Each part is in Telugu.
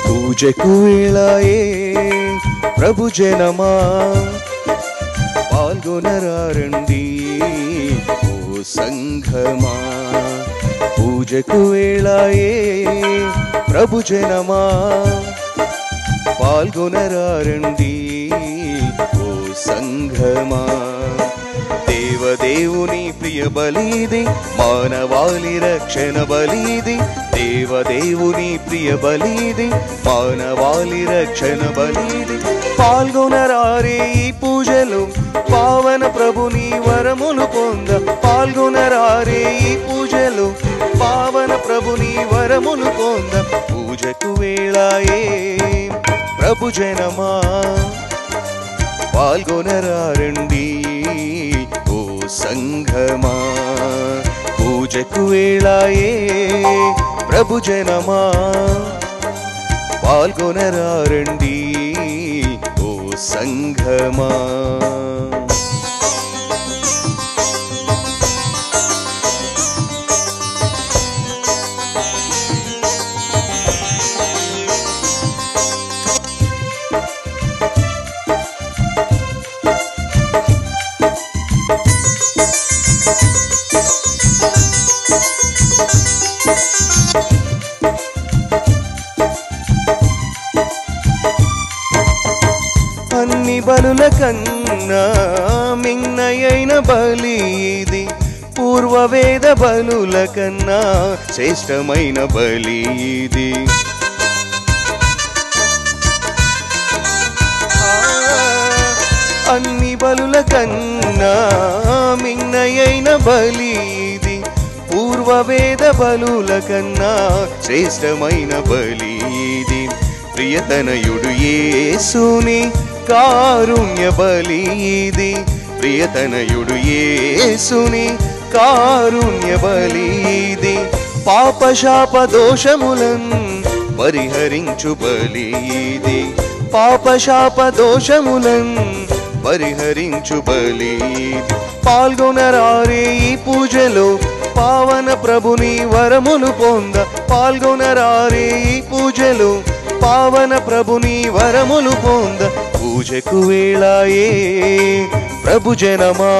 పూజకు వేళాయే ప్రభు జనమా పాల్గొనరండి ఓ సంఘమా. పూజకు వేళాయే ప్రభు జనమా పాల్గొనరండి ఓ సంఘమా. దేవదేవుని ప్రియ బలిది మానవాళి రక్షణ బలిది. దేవదేవుని ప్రియ బలిది మానవాళి రక్షణ బలిది. పాల్గొనరారే ఈ పూజలు పావన ప్రభుని వరములు పొంద. పాల్గొనరారే ఈ పూజలు పావన ప్రభుని వరములు పొంద. పూజకు వేళాయే ప్రభు జనమా పాల్గొనరండి ఓ సంఘమా. పూజకు వేళాయే ప్రభు జనమా పాల్గొనరండి ఓ సంఘమా. అన్ని బలుల కన్నా మిన్నయైన బలి ఇది. పూర్వవేద బలుల కన్నా శ్రేష్టమైన బలి ఇది. అన్ని బలుల కన్నా మిన్నయైన బలి ఇది. పూర్వవేద బలుల కన్నా శ్రేష్టమైన బలి ఇది. ప్రియతనయుడు యేసుని కారుణ్య బలి ఇది. ప్రియతనయుడు యేసుని కారుణ్య బలి ఇది. పాపశాప దోషములన్ పరిహరించు బలి ఇది. పాపశాప దోషములన్ పరిహరించు బలి ఇది. పాల్గొనరారే ఈ పూజలో పావన ప్రభుని వరములు పొంద. పాల్గొనరారే ఈ పూజలో పావన ప్రభుని వరములు పొంద. పూజకు వేళాయే ప్రభు జనమా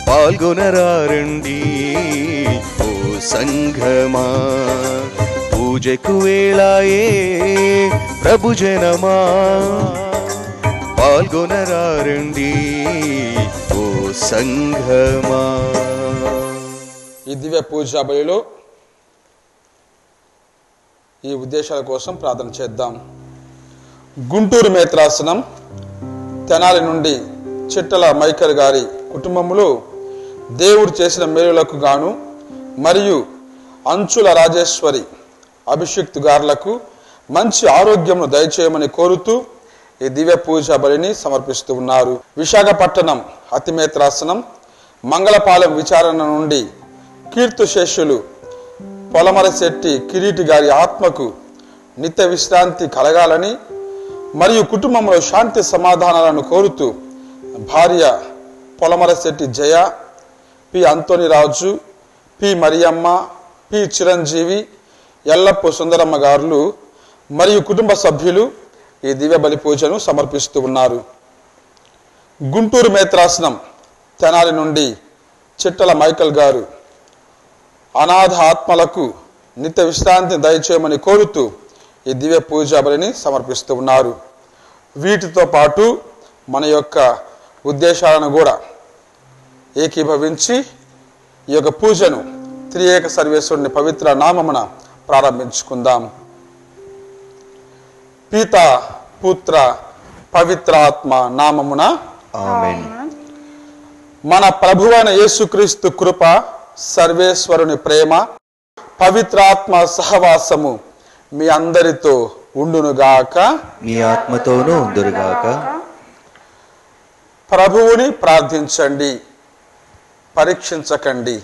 పాల్గొనరండి ఓ సంఘమా. పూజకు వేళాయే ప్రభు జనమా పాల్గొనరండి ఓ సంఘమా. ఈ దివ్య పూజా బలిలో ఈ ఉద్దేశాల కోసం ప్రార్థన చేద్దాం. గుంటూరు మేత్రాసనం తెనాలి నుండి చిట్టల మైకల్ గారి కుటుంబములో దేవుడు చేసిన మేలులకు గాను మరియు అంచుల రాజేశ్వరి అభిషిక్తు గారులకు మంచి ఆరోగ్యమును దయచేయమని కోరుతూ ఈ దివ్య పూజా బలిని సమర్పిస్తూ ఉన్నారు. విశాఖపట్నం అతిమేత్రాసనం మంగళపాలెం విచారణ నుండి కీర్తిశేషులు పొలమరశెట్టి కిరీటి గారి ఆత్మకు నిత్య విశ్రాంతి కలగాలని మరియు కుటుంబంలో శాంతి సమాధానాలను కోరుతూ భార్య Polamarasetti Jaya, P Antoniraju, P Mariyamma, P Chiranjeevi, Ellappu Sundaramma గారులు మరియు కుటుంబ సభ్యులు ఈ దివ్య బలి పూజను సమర్పిస్తూ ఉన్నారు. గుంటూరు మేత్రాసనం తెనాలి నుండి చిట్టల మైకల్ గారు అనాథ ఆత్మలకు నిత్య విశ్రాంతిని దయచేయమని కోరుతూ ఈ దివ్య పూజా బలిని సమర్పిస్తూ ఉన్నారు. వీటితో పాటు మన యొక్క ఉద్దేశాలను కూడా ఏకీభవించి ఈ యొక్క పూజను త్రియేక సర్వేశ్వరుని పవిత్ర నామమున ప్రారంభించుకుందాం. పిత పుత్ర పవిత్రాత్మ నామమున ఆమేన్. మన ప్రభువైన యేసుక్రీస్తు కృప, సర్వేశ్వరుని ప్రేమ, పవిత్రాత్మ సహవాసము మీ అందరితో ఉండునుగాక, మీ ఆత్మతోనూ ఉందురుగాక. ప్రభువుని ప్రార్థించండి, పరీక్షించకండి.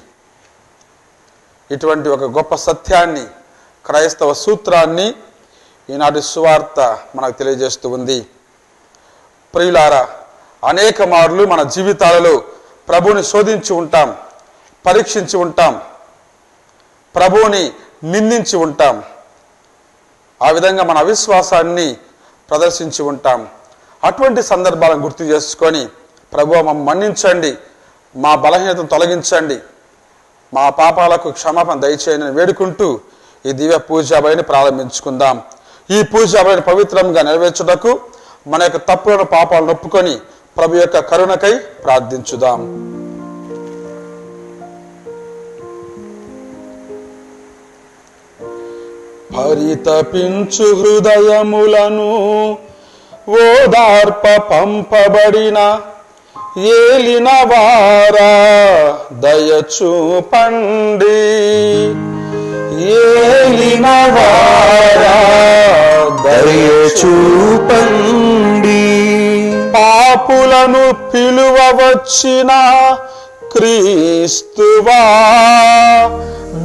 ఇటువంటి ఒక గొప్ప సత్యాన్ని, క్రైస్తవ సూత్రాన్ని ఈనాటి సువార్త మనకు తెలియజేస్తూ ఉంది. ప్రియులారా, అనేక మార్లు మన జీవితాలలో ప్రభువుని శోధించి ఉంటాం, పరీక్షించి ఉంటాం, ప్రభువుని నిందించి ఉంటాం. ఆ విధంగా మన అవిశ్వాసాన్ని ప్రదర్శించి ఉంటాం. అటువంటి సందర్భాలను గుర్తు చేసుకొని, ప్రభువా మమ్మల్ని మన్నించండి, మా బలహీనతను తొలగించండి, మా పాపాలకు క్షమాపణ దయచేయని వేడుకుంటూ ఈ దివ్య పూజా బలిని ప్రారంభించుకుందాం. ఈ పూజా బలిని పవిత్రంగా నెరవేర్చుటకు మన యొక్క తప్పులను, పాపాలను ఒప్పుకొని ప్రభు యొక్క కరుణకై ప్రార్థించుదాం. పరితపించు హృదయములను ఓదార్ప పంపబడిన ఏలిన వారా దయచూపండి. ఏలిన వారా దయచూపండి. పాపులను పిలువవచ్చిన క్రీస్తువా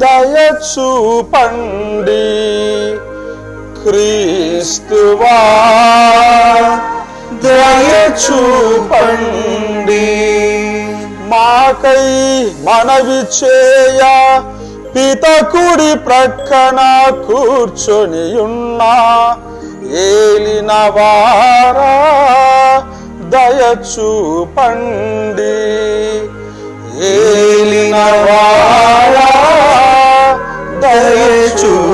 దయచూపండి. క్రీస్తువా దయచూపండి. మాకై మనవి చేయ పితకుడి ప్రక్కన కూర్చొని ఉన్నా ఏలిన వారా దయచూపండి. ఏలిన వారా దయచూపండి.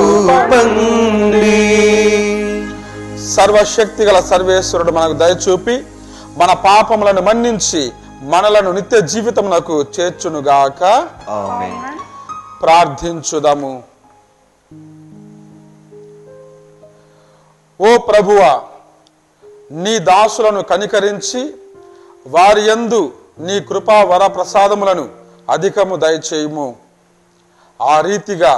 సర్వశక్తి గల సర్వేశ్వరుడు మనకు దయచూపి మన పాపములను మన్నించి మనలను నిత్య జీవితమునకు చేర్చునుగాక. ఆమేన్. ప్రార్థించుదాము. ఓ ప్రభువా, నీ దాసులను కనికరించి వారి యందు నీ కృపా వర ప్రసాదములను అధికము దయచేయుము. ఆ రీతిగా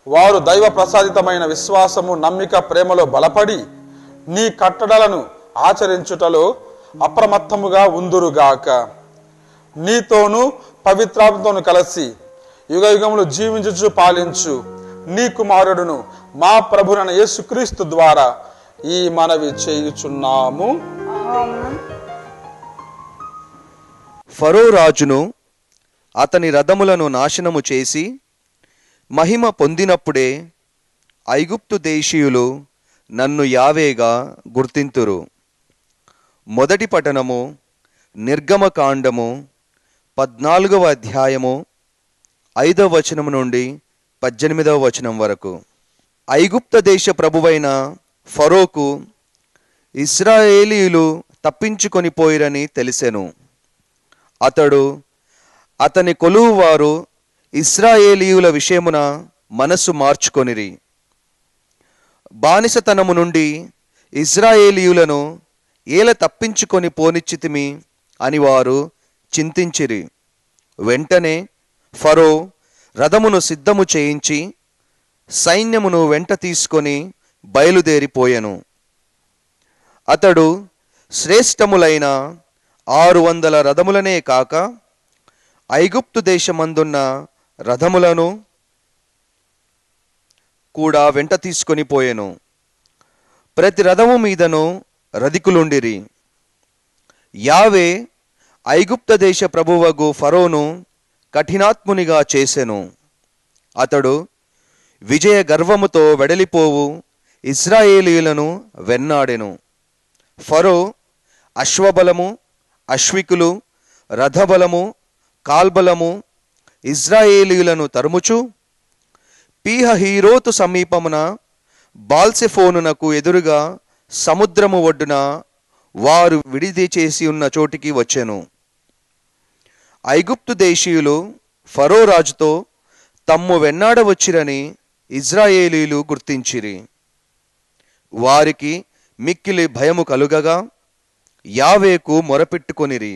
వారు దైవ ప్రసాదితమైన విశ్వాసము, నమ్మిక, ప్రేమలో బలపడి నీ కట్టడలను ఆచరించుటలో అప్రమత్తముగా ఉందురుగాక. నీతోనూ పవిత్రాత్మతోను కలిసి యుగ యుగములు జీవించుచు పాలించు నీ కుమారుడును మా ప్రభునైన యేసుక్రీస్తు ద్వారా ఈ మనవి చేయుచున్నాము. ఫరో రాజును అతని రథములను నాశనము చేసి మహిమ పొందినప్పుడే ఐగుప్తు దేశీయులు నన్ను యావేగా గుర్తింతురు. మొదటి పఠనము నిర్గమకాండము 14వ అధ్యాయము 5వ వచనం నుండి 18వ వచనం వరకు. ఐగుప్త దేశ ప్రభువైన ఫరోకు ఇశ్రాయేలీయులు తప్పించుకొని పోయిరని తెలిసెను. అతడు అతని కొలువువారు ఇశ్రాయేలీయుల విషయమున మనస్సు మార్చుకొనిరి. బానిసతనము నుండి ఇశ్రాయేలీయులను ఏల తప్పించుకొని పోనిచ్చితిమి అని వారు చింతించిరి. వెంటనే ఫరో రథమును సిద్ధము చేయించి సైన్యమును వెంట తీసుకొని బయలుదేరిపోయెను. అతడు శ్రేష్టములైన 600 రథములనే కాక ఐగుప్తు దేశమందున్న రథములను కూడా వెంట తీసుకొని పోయెను. ప్రతి రథము మీదను రధికులుండిరి. యావే ఐగుప్త దేశ ప్రభువగు ఫరోను కఠినాత్మునిగా చేసెను. అతడు విజయ గర్వముతో వెడలిపోవు ఇశ్రాయేలీయులను వెన్నాడెను. ఫరో అశ్వబలము, అశ్వికులు, రథబలము, కాల్బలము ఇశ్రాయేలీయులను తరుముచు పీహహీరోతు సమీపమున బాల్సెఫోనునకు ఎదురుగా సముద్రము ఒడ్డున వారు విడిది చేసి ఉన్న చోటికి వచ్చెను. ఐగుప్తు దేశీయులు ఫరో రాజుతో తమ్ము వెన్నాడవచ్చిరని ఇశ్రాయేలీయులు గుర్తించిరి. వారికి మిక్కిలి భయము కలుగగా యావేకు మొరపెట్టుకొనిరి.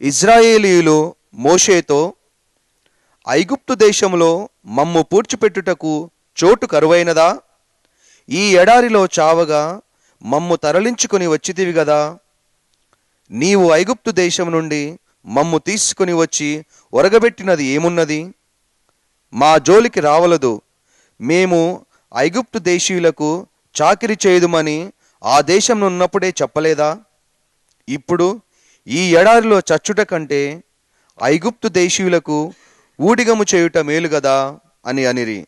ఇశ్రాయేలీయులు మోషేతో, ఐగుప్తు దేశంలో మమ్ము పూడ్చిపెట్టుటకు చోటు కరువైనదా? ఈ ఎడారిలో చావగా మమ్ము తరలించుకొని వచ్చితివి గదా. నీవు ఐగుప్తు దేశం నుండి మమ్ము తీసుకుని వచ్చి ఒరగబెట్టినది ఏమున్నది? మా జోలికి రావలదు, మేము ఐగుప్తు దేశీయులకు చాకిరి చేయుదుమని ఆ దేశంలో ఉన్నప్పుడే చెప్పలేదా? ఇప్పుడు ఈ ఎడారిలో చచ్చుట కంటే ఐగుప్తు దేశీయులకు ఊడిగము చేయుట మేలు గదా అని అనిరి.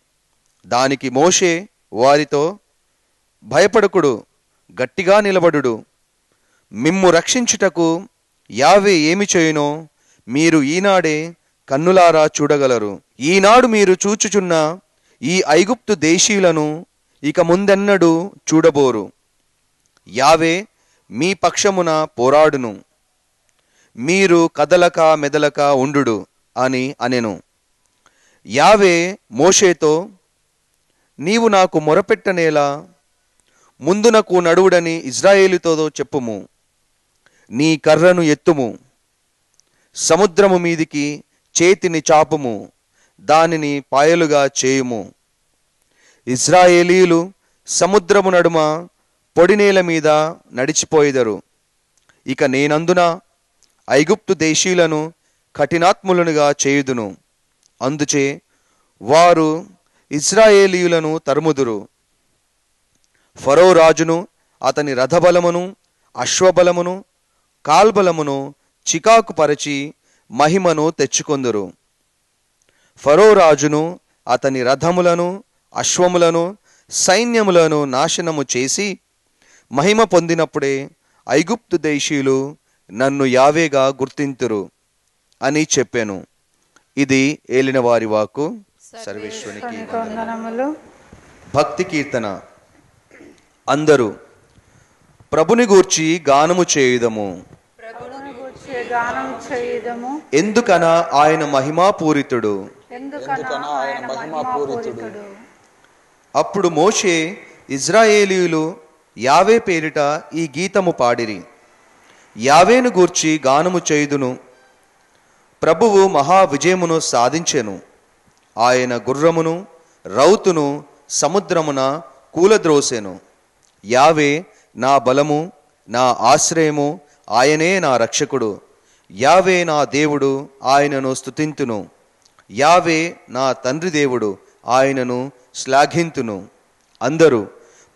దానికి మోషే వారితో, భయపడకుడు, గట్టిగా నిలబడుడు. మిమ్ము రక్షించుటకు యావే ఏమి చేయునో మీరు ఈనాడే కన్నులారా చూడగలరు. ఈనాడు మీరు చూచుచున్న ఈ ఐగుప్తు దేశీయులను ఇక ముందెన్నడూ చూడబోరు. యావే మీ పక్షమున పోరాడును, మీరు కదలక మెదలక ఉండుడు అని అనెను. యావే మోషేతో, నీవు నాకు మొరపెట్టనేలా? ముందునకు నడువుడని ఇజ్రాయేలుతో చెప్పుము. నీ కర్రను ఎత్తుము, సముద్రము మీదికి చేతిని చాపుము, దానిని పాయలుగా చేయుము. ఇజ్రాయేలీయులు సముద్రము నడుమ పొడినేల మీద నడిచిపోయిదరు. ఇక నేనందున ఐగుప్తు దేశీయులను కఠినాత్ములనుగా చేయుదును. అందుచే వారు ఇజ్రాయేలీయులను తరుముదురు. ఫరో రాజును అతని రథబలమును అశ్వబలమును కాల్బలమును చికాకు పరచి మహిమను తెచ్చుకొందురు. ఫరో రాజును అతని రథములను అశ్వములను సైన్యములను నాశనము చేసి మహిమ పొందినప్పుడే ఐగుప్తు దేశీయులు నన్ను యావేగా గుర్తింతురు అని చెప్పాను. ఇది ఏలిన వారి వాక్కు. సర్వేశ్వరునికి వందనములు. భక్తి కీర్తన. అందరూ ప్రభుని గూర్చి గానము చేయుదము. ప్రభువును గూర్చి గానము చేయుదము. ఎందుకన ఆయన మహిమాపూరితుడు. ఎందుకన ఆయన మహిమాపూరితుడు. అప్పుడు మోషే ఇజ్రాయేలీయులు యావే పేరిట ఈ గీతము పాడిరి. యావేను గూర్చి గానము చేయుదును. ప్రభువు మహా విజయమును సాధించెను. ఆయన గుర్రమును రౌతును సముద్రమున కూలద్రోసెను. యావే నా బలము, నా ఆశ్రయము, ఆయనే నా రక్షకుడు. యావే నా దేవుడు, ఆయనను స్తుతింతును. యావే నా తండ్రి దేవుడు, ఆయనను శ్లాఘింతును. అందరూ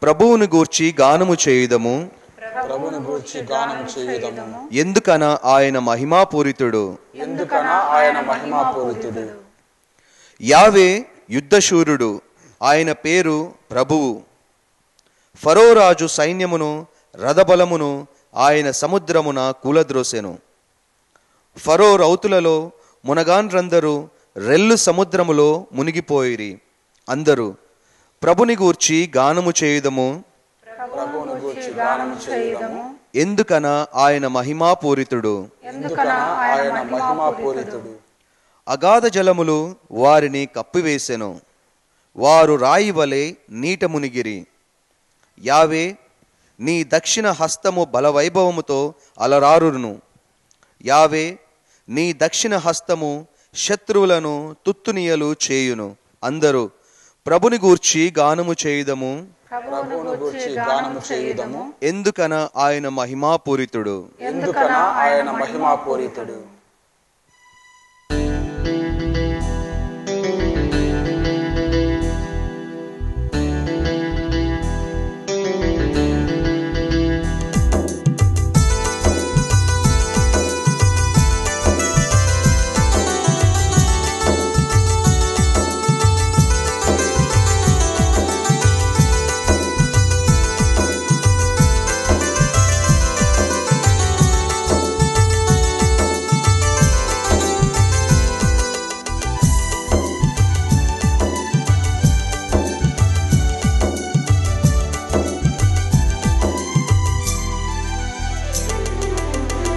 ప్రభువుని గూర్చి గానము చేయుదము. ప్రభువుని గూర్చి గానము చేయుదము. ఎందుకన ఆయన మహిమాపూరితుడు. ఎందుకన ఆయన మహిమాపూరితుడు. యావే యుద్ధశూరుడు, ఆయన పేరు ప్రభువు. ఫరో రాజు సైన్యమును రథబలమును ఆయన సముద్రమున కూలద్రోసెను. ఫరో రౌతులలో మునగాండ్రందరూ రెల్లు సముద్రములో మునిగిపోయిరి. అందరూ ప్రభుని గూర్చి గానము చేయుదము. ప్రభువుని గూర్చి గానము చేయుదము. ఎందుకన ఆయన మహిమాపూరితుడు. ఎందుకన ఆయన మహిమాపూరితుడు. అగాధ జలములు వారిని కప్పివేసెను. వారు రాయి వలె నీట మునిగిరి. యావే నీ దక్షిణ హస్తము బలవైభవముతో అలరారును. యావే నీ దక్షిణ హస్తము శత్రువులను తుత్తునియలు చేయును. అందరూ ప్రభుని గూర్చి గానము చేయుదము. ప్రభువును గూర్చి గానము చేయుదము. ఎందుకన ఆయన మహిమాపూరితుడు. ఎందుకన ఆయన మహిమాపూరితుడు.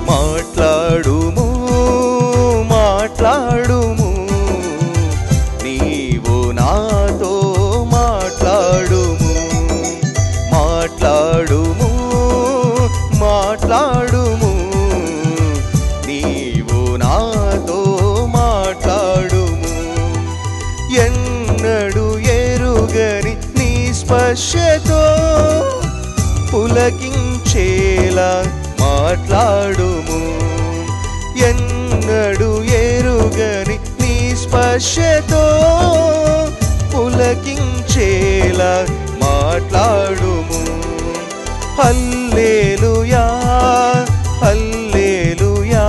మాట్లాడుము మాట్లాడుము, నీవు నాతో మాట్లాడుము. మాట్లాడుము మాట్లాడుము, నీవు నాతో మాట్లాడుము. ఎన్నడు ఎరుగని నీ స్పర్శతో పులకించేలా మాట్లాడుము. ఎన్నడు ఎరుగని నీ స్పర్శతో వచ్చేలా మాట్లాడుము. హల్లెలూయా హల్లెలూయా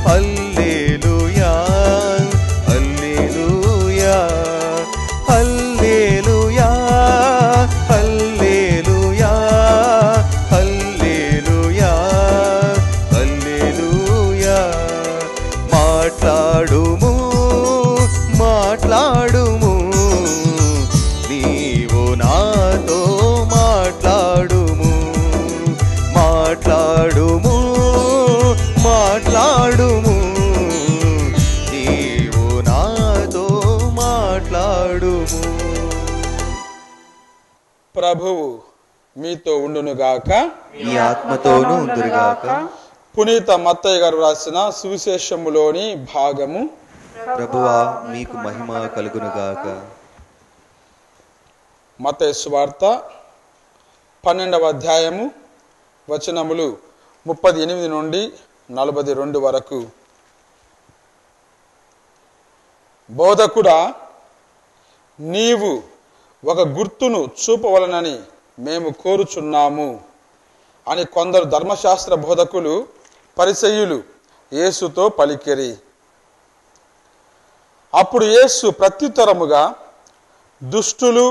హల్లెలూయా హల్లెలూయా హల్లెలూయా హల్లెలూయా హల్లెలూయా హల్లెలూయా. మాట్లాడుము మాట్లాడుము, నీవు నాతో మాట్లాడుము. మాట్లాడుము మాట్లాడుము, నీవు నాతో మాట్లాడుము. ప్రభువు మీతో ఉండునుగాక, మీ ఆత్మతోనూ ఉందురుగాక. పునీత మత్తయ్య గారు రాసిన సువిశేషములోని భాగము. ప్రభువా మీకు మహిమ కలుగునుగాక. మత్తయి సువార్త 12వ అధ్యాయము వచనములు 38 నుండి 42 వరకు. బోధకుడా, నీవు ఒక గుర్తును చూపవలనని మేము కోరుచున్నాము అని కొందరు ధర్మశాస్త్ర బోధకులు పరిసయ్యులు యేసుతో పలికిరి. అప్పుడు యేసు ప్రత్యుత్తరముగా, దుష్టులు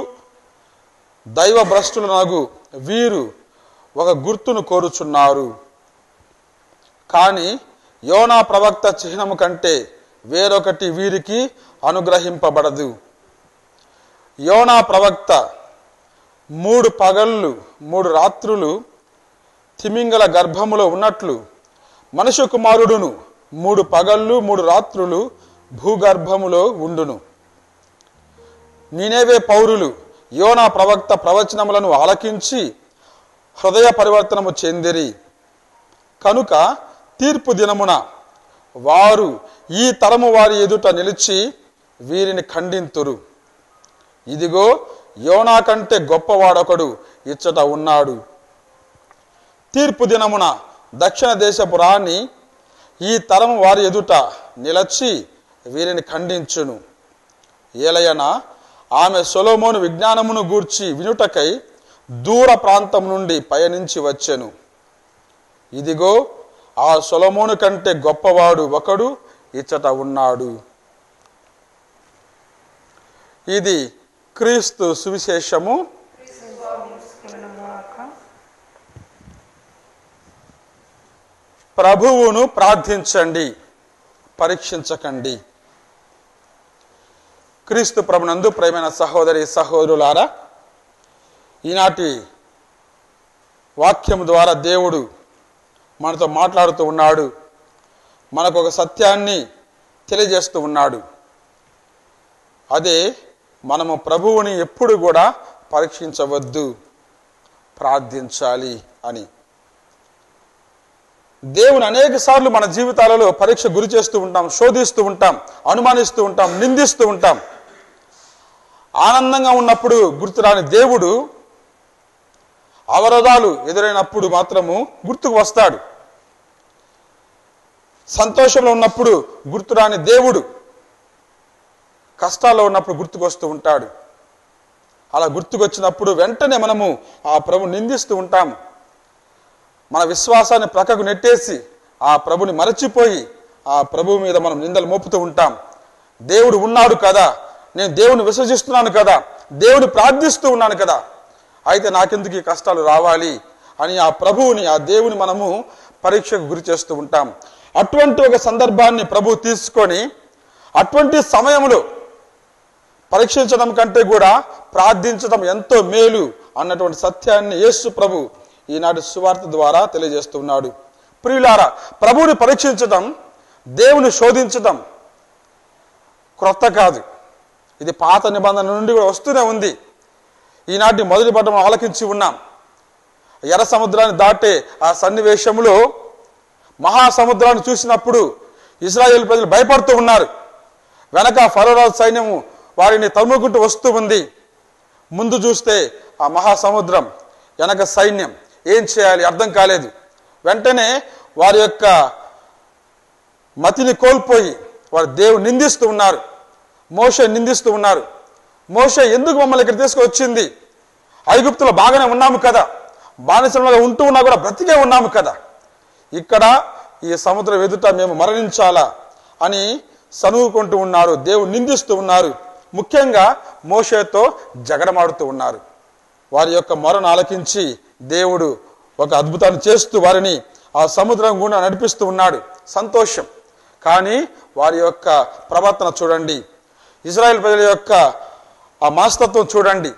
దైవభ్రష్టులనగు వీరు ఒక గుర్తును కోరుచున్నారు, కానీ యోనా ప్రవక్త చిహ్నము కంటే వేరొకటి వీరికి అనుగ్రహింపబడదు. యోనా ప్రవక్త 3 పగళ్ళు 3 రాత్రులు తిమింగల గర్భములో ఉన్నట్లు మనుష్య కుమారుడును 3 పగళ్ళు 3 రాత్రులు భూగర్భములో ఉండును. నీనేవే పౌరులు యోనా ప్రవక్త ప్రవచనములను ఆలకించి హృదయ పరివర్తనము చెందిరి. కనుక తీర్పు దినమున వారు ఈ తరము వారి ఎదుట నిలిచి వీరిని ఖండింతురు. ఇదిగో, యోనా కంటే గొప్పవాడొకడు ఇచ్చట ఉన్నాడు. తీర్పు దినమున దక్షిణ దేశపు రాణి ఈ తరము వారి ఎదుట నిలచి వీరిని ఖండించును. ఏలయన ఆమె సొలొమోను విజ్ఞానమును గూర్చి వినుటకై దూర ప్రాంతం నుండి పయనించి వచ్చెను. ఇదిగో, ఆ సొలొమోను కంటే గొప్పవాడు ఒకడు ఇచ్చట ఉన్నాడు. ఇది క్రీస్తు సువిశేషము. ప్రభువును ప్రార్థించండి, పరీక్షించకండి. క్రీస్తు ప్రభునందు ప్రియమైన సహోదరి సహోదరులారా, ఈనాటి వాక్యం ద్వారా దేవుడు మనతో మాట్లాడుతూ ఉన్నాడు. మనకు ఒక సత్యాన్ని తెలియజేస్తూ ఉన్నాడు. అదే, మనము ప్రభువుని ఎప్పుడు కూడా పరీక్షించవద్దు, ప్రార్థించాలి అని. దేవుని అనేక సార్లు మన జీవితాలలో పరీక్ష గురి చేస్తూ ఉంటాం, శోధిస్తూ ఉంటాం, అనుమానిస్తూ ఉంటాం, నిందిస్తూ ఉంటాం. ఆనందంగా ఉన్నప్పుడు గుర్తురాని దేవుడు అవరోధాలు ఎదురైనప్పుడు మాత్రము గుర్తుకు వస్తాడు. సంతోషంలో ఉన్నప్పుడు గుర్తురాని దేవుడు కష్టాల్లో ఉన్నప్పుడు గుర్తుకొస్తూ ఉంటాడు. అలా గుర్తుకొచ్చినప్పుడు వెంటనే మనము ఆ ప్రభు నిందిస్తూ ఉంటాం. మన విశ్వాసాన్ని ప్రక్కకు నెట్టేసి ఆ ప్రభుని మరచిపోయి ఆ ప్రభువు మీద మనం నిందలు మోపుతూ ఉంటాం. దేవుడు ఉన్నాడు కదా, నేను దేవుని విశ్వసిస్తున్నాను కదా, దేవుని ప్రార్థిస్తూ ఉన్నాను కదా, అయితే నాకెందుకు ఈ కష్టాలు రావాలి అని ఆ ప్రభువుని, ఆ దేవుని మనము పరీక్షకు గురి చేస్తూ ఉంటాం. అటువంటి ఒక సందర్భాన్ని ప్రభు తీసుకొని అటువంటి సమయంలో పరీక్షించడం కంటే కూడా ప్రార్థించడం ఎంతో మేలు అన్నటువంటి సత్యాన్ని యేసు ప్రభు ఈనాటి సువార్త ద్వారా తెలియజేస్తున్నాడు. ప్రియులారా, ప్రభువుని పరీక్షించడం, దేవుని శోధించడం క్రొత్త కాదు. ఇది పాత నిబంధన నుండి కూడా వస్తూనే ఉంది. ఈనాటి మొదటి పట్టం ఆలకించి ఉన్నాం. ఎర్ర సముద్రాన్ని దాటే ఆ సన్నివేశంలో మహాసముద్రాన్ని చూసినప్పుడు ఇశ్రాయేలు ప్రజలు భయపడుతూ ఉన్నారు. వెనక ఫరోరాజు సైన్యము వారిని తరుముకుంటూ వస్తూ ఉంది. ముందు చూస్తే ఆ మహాసముద్రం, వెనక సైన్యం. ఏం చేయాలి అర్థం కాలేదు. వెంటనే వారి యొక్క మతిని కోల్పోయి వారు దేవుని నిందిస్తూ ఉన్నారు, మోషే నిందిస్తూ ఉన్నారు. మోషే ఎందుకు మమ్మల్ని ఇక్కడ తీసుకొచ్చింది? ఐగుప్తులో బాగానే ఉన్నాము కదా, బానిసలుగా ఉంటూ ఉన్నా కూడా బ్రతికే ఉన్నాము కదా, ఇక్కడ ఈ సముద్రం ఎదుట మేము మరణించాలా అని సనుగుకుంటూ ఉన్నారు. దేవుడు నిందిస్తూ ఉన్నారు. ముఖ్యంగా మోషేతో జగడమాడుతూ ఉన్నారు. వారి యొక్క మొరను ఆలకించి దేవుడు ఒక అద్భుతాన్ని చేస్తూ వారిని ఆ సముద్రం గుండా నడిపిస్తూ ఉన్నాడు. సంతోషం. కానీ వారి యొక్క ప్రవర్తన చూడండి, ఇజ్రాయెల్ ప్రజల యొక్క ఆ మనస్తత్వం చూడండి.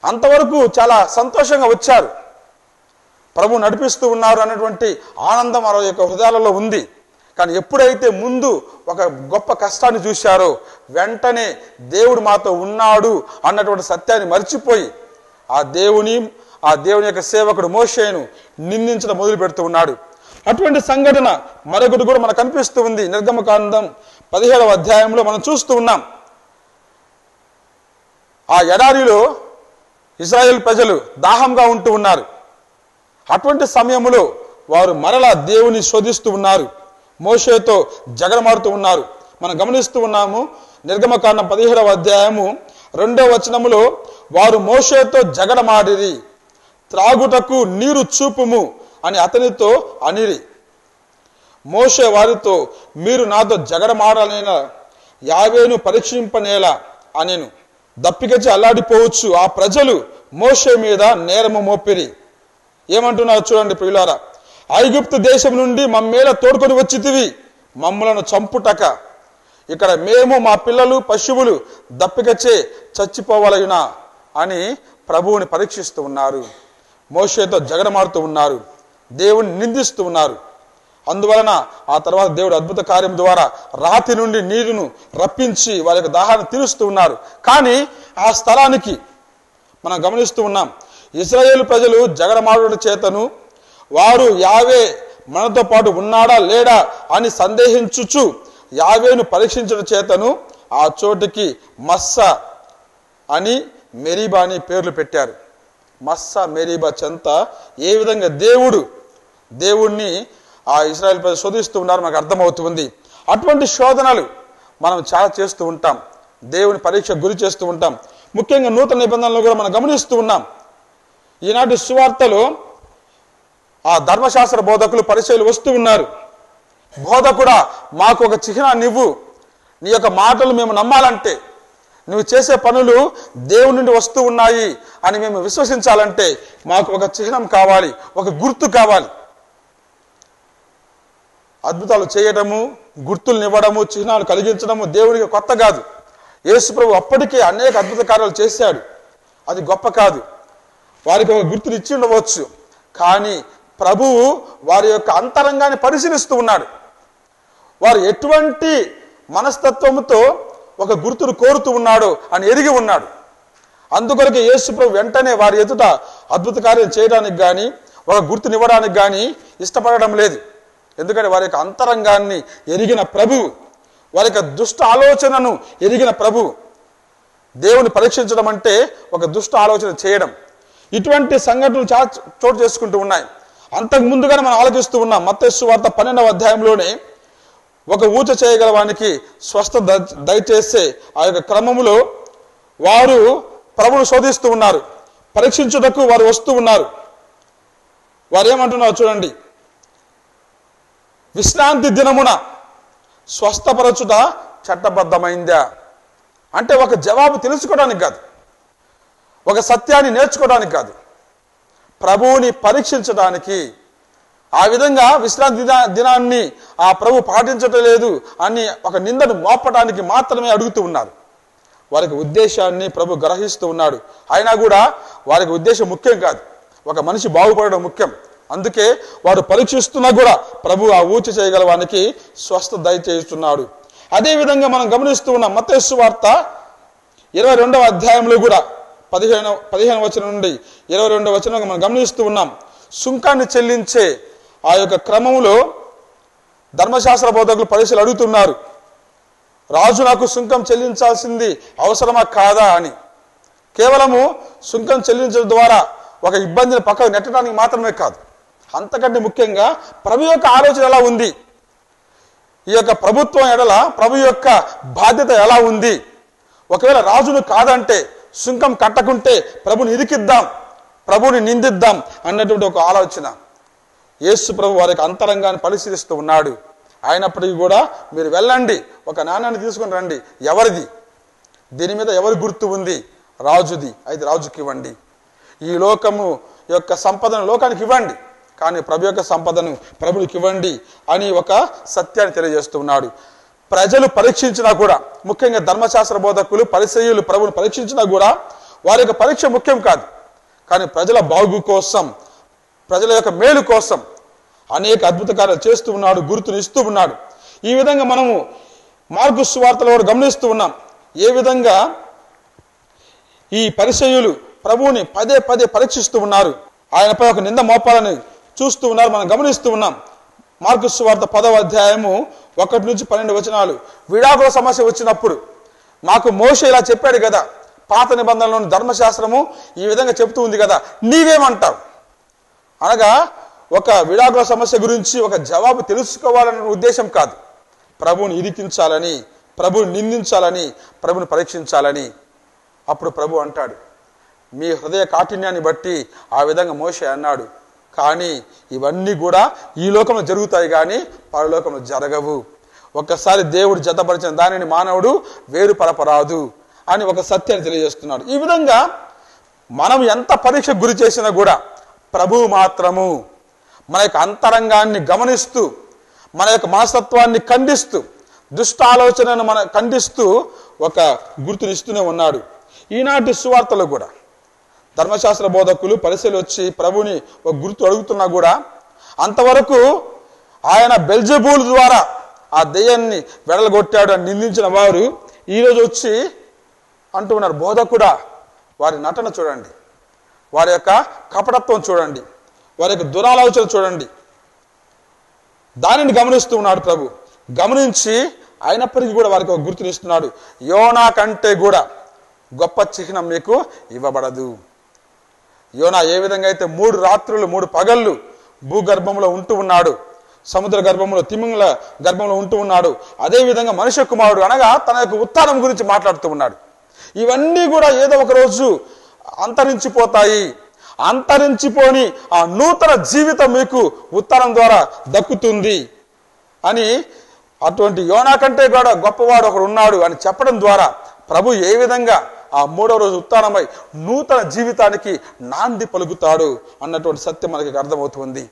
అంతవరకు చాలా సంతోషంగా వచ్చారు, ప్రభు నడిపిస్తూ ఉన్నారు అన్నటువంటి ఆనందం వారి యొక్క హృదయాలలో ఉంది. కానీ ఎప్పుడైతే ముందు ఒక గొప్ప కష్టాన్ని చూశారో వెంటనే దేవుడు మాతో ఉన్నాడు అన్నటువంటి సత్యాన్ని మర్చిపోయి ఆ దేవుని యొక్క సేవకుడు మోషేను నిందించడం మొదలు పెడుతూ ఉన్నాడు. అటువంటి సంఘటన మరొకటి కూడా మనకు కనిపిస్తూ ఉంది. నిర్గమకాండం 17వ అధ్యాయంలో మనం చూస్తూ ఉన్నాం. ఆ ఎడారిలో ఇశ్రాయేల్ ప్రజలు దాహంగా ఉంటూ ఉన్నారు. అటువంటి సమయంలో వారు మరలా దేవుని శోధిస్తూ ఉన్నారు, మోషేతో జగడమాడుతూ ఉన్నారు. మనం గమనిస్తూ ఉన్నాము. నిర్గమకాండం 17వ అధ్యాయము 2వ వచనములో వారు మోషేతో జగడమాడిరి, త్రాగుటకు నీరు చూపుము అని అతనితో అనిరి. మోషే వారితో, మీరు నాతో జగడమాడాలైనా యావేను పరీక్షింపనేలా అనెను. దప్పికచి అల్లాడిపోవచ్చు ఆ ప్రజలు మోషే మీద నేరము మోపిరి. ఏమంటున్నారు చూడండి ప్రియులారా, ఐగుప్తు దేశం నుండి మమ్మేల తోడుకొని వచ్చితివి మమ్మలను చంపుటక, ఇక్కడ మేము మా పిల్లలు పశువులు దప్పికచే చచ్చిపోవాలయునా అని ప్రభువుని పరీక్షిస్తూ ఉన్నారు. మోషేతో జగడమాడుతూ ఉన్నారు, దేవుని నిందిస్తూ ఉన్నారు. అందువలన ఆ తర్వాత దేవుడు అద్భుత కార్యం ద్వారా రాతి నుండి నీరును రప్పించి వారి యొక్క దాహాన్ని తీరుస్తూ ఉన్నారు. కానీ ఆ స్థలానికి మనం గమనిస్తూ ఉన్నాం, ఇశ్రాయేలు ప్రజలు జగడమాడుట చేతను వారు యావే మనతో పాటు ఉన్నాడా లేడా అని సందేహించుచు యావేను పరీక్షించడం చేతను ఆ చోటుకి మస్సా అని మెరీబా అని పేర్లు పెట్టారు. మస్సా మెరీబా చెంత ఏ విధంగా దేవుణ్ణి ఆ ఇశ్రాయేల్ ప్రజలు శోధిస్తూ ఉన్నారు మనకు అర్థమవుతుంది. అటువంటి శోధనలు మనం చాలా చేస్తూ ఉంటాం, దేవుని పరీక్ష గురి చేస్తూ ఉంటాం. ముఖ్యంగా నూతన నిబంధనలు కూడా మనం గమనిస్తూ ఉన్నాం. ఈనాటి సువార్తలో ఆ ధర్మశాస్త్ర బోధకులు పరిచయాలు వస్తూ ఉన్నారు. బోధకుడా, మాకు ఒక చిహ్నాన్ని ఇవ్వు, నీ యొక్క మాటలు మేము నమ్మాలంటే, నువ్వు చేసే పనులు దేవుని నుండి వస్తూ ఉన్నాయి అని మేము విశ్వసించాలంటే మాకు ఒక చిహ్నం కావాలి, ఒక గుర్తు కావాలి. అద్భుతాలు చేయడము, గుర్తులను ఇవ్వడము, చిహ్నాలు కలిగించడము దేవునికి కొత్త కాదు. యేసు ప్రభు అప్పటికే అనేక అద్భుత కార్యాలు చేశాడు, అది గొప్ప కాదు. వారికి ఒక గుర్తులు ఇచ్చి ఉండవచ్చు, కానీ ప్రభువు వారి యొక్క అంతరంగాన్ని పరిశీలిస్తూ ఉన్నాడు. వారు ఎటువంటి మనస్తత్వముతో ఒక గుర్తును కోరుతూ ఉన్నాడో అని ఎరిగి ఉన్నాడు. అందుకొరకు యేసు ప్రభు వెంటనే వారి ఎదుట అద్భుత కార్యం చేయడానికి కానీ ఒక గుర్తునివ్వడానికి కానీ ఇష్టపడడం లేదు. ఎందుకంటే వారి యొక్క అంతరంగాన్ని ఎరిగిన ప్రభువు, వారి యొక్క దుష్ట ఆలోచనను ఎరిగిన ప్రభువు. దేవుని పరీక్షించడం అంటే ఒక దుష్ట ఆలోచన చేయడం. ఇటువంటి సంఘటనలు చాలా చోటు చేసుకుంటూ ఉన్నాయి. అంతకు ముందుగానే మనం ఆలోచిస్తూ ఉన్నాం. మత్తయి సువార్త 12వ అధ్యాయంలోనే ఒక ఊచ చేయగలవానికి స్వస్థ దయచేసే ఆ యొక్క క్రమములో వారు ప్రభువును శోధిస్తూ ఉన్నారు, పరీక్షించుటకు వారు వస్తూ ఉన్నారు. వారు ఏమంటున్నారు చూడండి, విశ్రాంతి దినమున స్వస్థపరచుట చట్టబద్ధమైందా అంటే ఒక జవాబు తెలుసుకోవడానికి కాదు, ఒక సత్యాన్ని నేర్చుకోవడానికి కాదు, ప్రభువుని పరీక్షించడానికి. ఆ విధంగా విశ్రాంతి దినాన్ని ఆ ప్రభు పాటించటం లేదు అని ఒక నిందను మోపడానికి మాత్రమే అడుగుతూ ఉన్నారు. వారికి ఉద్దేశాన్ని ప్రభు గ్రహిస్తూ ఉన్నాడు. అయినా కూడా వారికి ఉద్దేశం ముఖ్యం కాదు, ఒక మనిషి బాగుపడడం ముఖ్యం. అందుకే వారు పరీక్షిస్తున్నా కూడా ప్రభు ఆ ఊచ చేయగలవానికి స్వస్థ దయచేస్తున్నాడు. అదేవిధంగా మనం గమనిస్తూ ఉన్నాం. మత్తయి సువార్త 22వ అధ్యాయంలో కూడా 15వ వచనం నుండి 22వ వచనం మనం గమనిస్తూ ఉన్నాం. సుంకాన్ని చెల్లించే ఆ యొక్క క్రమంలో ధర్మశాస్త్ర బోధకులు పరిశీలి అడుగుతున్నారు, రాజు నాకు సుంకం చెల్లించాల్సింది అవసరమా కాదా అని. కేవలము సుంకం చెల్లించడం ద్వారా ఒక ఇబ్బందిని పక్కకు నెట్టడానికి మాత్రమే కాదు, అంతకంటే ముఖ్యంగా ప్రభు యొక్క ఆలోచన ఎలా ఉంది, ఈ యొక్క ప్రభుత్వం ఎడల ప్రభు యొక్క బాధ్యత ఎలా ఉంది, ఒకవేళ రాజును కాదంటే, సుంకం కట్టకుంటే ప్రభుని ఇరికిద్దాం, ప్రభుని నిందిద్దాం అన్నటువంటి ఒక ఆలోచన. యేసు ప్రభు వారికి అంతరంగాన్ని పరిశీలిస్తూ ఉన్నాడు. అయినప్పటికీ కూడా మీరు వెళ్ళండి, ఒక నాణ్యాన్ని తీసుకుని రండి. ఎవరిది? దీని మీద ఎవరి గుర్తు ఉంది? రాజుది. అయితే రాజుకి ఇవ్వండి. ఈ లోకము యొక్క సంపదను లోకానికి ఇవ్వండి, కానీ ప్రభు యొక్క సంపదను ప్రభునికి ఇవ్వండి అని ఒక సత్యాన్ని తెలియజేస్తూ ఉన్నాడు. ప్రజలు పరీక్షించినా కూడా, ముఖ్యంగా ధర్మశాస్త్ర బోధకులు పరిసయ్యులు ప్రభుని పరీక్షించినా కూడా వారి యొక్క పరీక్ష ముఖ్యం కాదు. కానీ ప్రజల బాగు కోసం, ప్రజల యొక్క మేలు కోసం అనేక అద్భుత కార్యాలు చేస్తూ ఉన్నాడు, గుర్తుని ఇస్తూ ఉన్నాడు. ఈ విధంగా మనము మార్కు సువార్తలో కూడా గమనిస్తూ ఉన్నాం. ఏ విధంగా ఈ పరిసయ్యులు ప్రభువుని పదే పదే పరీక్షిస్తూ ఉన్నారు, ఆయనపై ఒక నింద మోపాలని చూస్తూ ఉన్నారు, మనం గమనిస్తూ ఉన్నాం. మార్కు సువార్త 10వ అధ్యాయము 1 నుంచి 12 వచనాలు. విడాకుల సమస్య వచ్చినప్పుడు మాకు మోషే ఇలా చెప్పాడు కదా, పాత నిబంధనలోని ధర్మశాస్త్రము ఈ విధంగా చెబుతూ ఉంది కదా, నీవేమంటావు? అనగా ఒక విడాకుల సమస్య గురించి ఒక జవాబు తెలుసుకోవాలనే ఉద్దేశం కాదు, ప్రభువుని ఇరికించాలని, ప్రభువుని నిందించాలని, ప్రభుని పరీక్షించాలని. అప్పుడు ప్రభు అంటాడు, మీ హృదయ కాఠిన్యాన్ని బట్టి ఆ విధంగా మోషే అన్నాడు, కానీ ఇవన్నీ కూడా ఈ లోకంలో జరుగుతాయి కానీ పరలోకంలో జరగవు. ఒక్కసారి దేవుడు జతపరిచిన దానిని మానవుడు వేరుపరపరాదు అని ఒక సత్యాన్ని తెలియజేస్తున్నాడు. ఈ విధంగా మనం ఎంత పరీక్షకు గురి చేసినా కూడా ప్రభువు మాత్రము మన యొక్క అంతరంగాన్ని గమనిస్తూ, మన యొక్క మనస్తత్వాన్ని ఖండిస్తూ, దుష్ట ఆలోచనను మన ఖండిస్తూ ఒక గుర్తునిస్తూనే ఉన్నాడు. ఈనాటి సువార్తలో కూడా ధర్మశాస్త్ర బోధకులు పరిశీలి వచ్చి ప్రభుని ఒక గుర్తు అడుగుతున్నా కూడా అంతవరకు ఆయన బెల్జెబూల్ ద్వారా ఆ దెయ్యాన్ని వెడలగొట్టాడు అని నిందించిన వారు ఈరోజు వచ్చి అంటూ ఉన్నారు, బోధకుడా వారి నటన చూడండి, వారి యొక్క కపటత్వం చూడండి, వారి యొక్క దురాలోచన చూడండి. దానిని గమనిస్తూ ఉన్నాడు ప్రభు. గమనించి అయినప్పటికీ కూడా వారికి ఒక గుర్తునిస్తున్నాడు, యోనా కంటే కూడా గొప్ప చిహ్నం మీకు ఇవ్వబడదు. యోనా ఏ విధంగా అయితే 3 రాత్రులు 3 పగళ్ళు భూగర్భంలో ఉంటూ ఉన్నాడు, సముద్ర గర్భంలో తిమింగల గర్భంలో ఉంటూ ఉన్నాడు, అదేవిధంగా మనుష్య కుమారుడు అనగా తన యొక్క ఉత్థానం గురించి మాట్లాడుతూ ఉన్నాడు. ఇవన్నీ కూడా ఏదో ఒక రోజు అంతరించిపోతాయి. అంతరించిపోని ఆ నూతన జీవితం మీకు ఉత్థానం ద్వారా దక్కుతుంది అని, అటువంటి యోనా కంటే కూడా గొప్పవాడు ఒకడు ఉన్నాడు అని చెప్పడం ద్వారా ప్రభు ఏ విధంగా ఆ 3వ రోజు ఉత్థానమై నూతన జీవితానికి నాంది పలుకుతాడు అన్నటువంటి సత్యం మనకి అర్థమవుతుంది.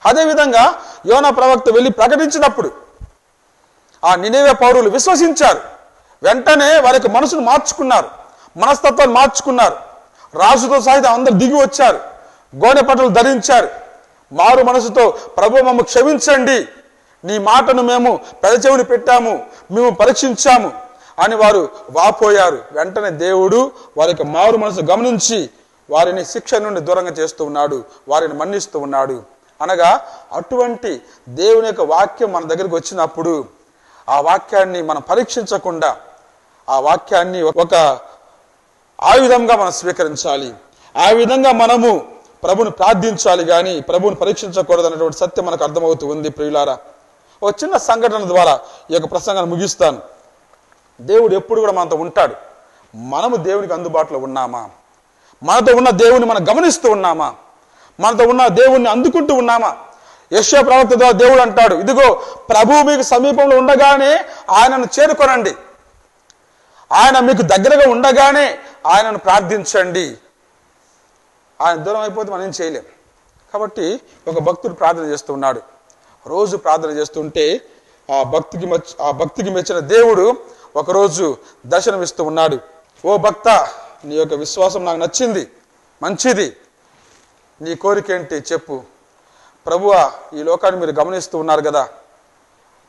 అదేవిధంగా యోనా ప్రవక్త వెళ్ళి ప్రకటించినప్పుడు ఆ నినెవే పౌరులు విశ్వసించారు. వెంటనే వారికి మనసును మార్చుకున్నారు, మనస్తత్వాన్ని మార్చుకున్నారు. రాజుతో సహితం అందరు దిగి వచ్చారు, గోనె పట్టలు ధరించారు. మారు మనసుతో ప్రభు మమ్మ క్షమించండి, నీ మాటను మేము పెదచెవిని పెట్టాము, మేము పరీక్షించాము అని వారు వాపోయారు. వెంటనే దేవుడు వారికి మారు మనసు గమనించి వారిని శిక్ష నుండి దూరంగా చేస్తూ ఉన్నాడు, వారిని మన్నిస్తూ ఉన్నాడు. అనగా అటువంటి దేవుని యొక్క వాక్యం మన దగ్గరికి వచ్చినప్పుడు ఆ వాక్యాన్ని మనం పరీక్షించకుండా ఆ వాక్యాన్ని ఒక ఆయుధంగా మనం స్వీకరించాలి. ఆ విధంగా మనము ప్రభుని ప్రార్థించాలి కానీ ప్రభుని పరీక్షించకూడదు అనేటువంటి సత్యం మనకు అర్థమవుతూ ఉంది. ప్రియులారా, ఒక చిన్న సంఘటన ద్వారా ఈ యొక్క ప్రసంగాన్ని ముగిస్తాను. దేవుడు ఎప్పుడు కూడా మనతో ఉంటాడు. మనము దేవునికి అందుబాటులో ఉన్నామా? మనతో ఉన్న దేవుని మనం గమనిస్తూ ఉన్నామా? మనతో ఉన్న దేవుణ్ణి అందుకుంటూ ఉన్నామా? యెషయా ప్రవక్త ద్వారా దేవుడు అంటాడు, ఇదిగో ప్రభువు మీకు సమీపంలో ఉండగానే ఆయనను చేరుకొనండి, ఆయన మీకు దగ్గరగా ఉండగానే ఆయనను ప్రార్థించండి. ఆయన దూరం అయిపోతే మనం ఏం చేయలేం. కాబట్టి ఒక భక్తుడు ప్రార్థన చేస్తూ ఉన్నాడు. రోజు ప్రార్థన చేస్తుంటే ఆ భక్తికి మెచ్చిన దేవుడు ఒకరోజు దర్శనమిస్తూ ఉన్నాడు. ఓ భక్త, నీ యొక్క విశ్వాసం నాకు నచ్చింది, మంచిది, నీ కోరిక ఏంటి చెప్పు. ప్రభువా, ఈ లోకాన్ని మీరు గమనిస్తూ ఉన్నారు కదా,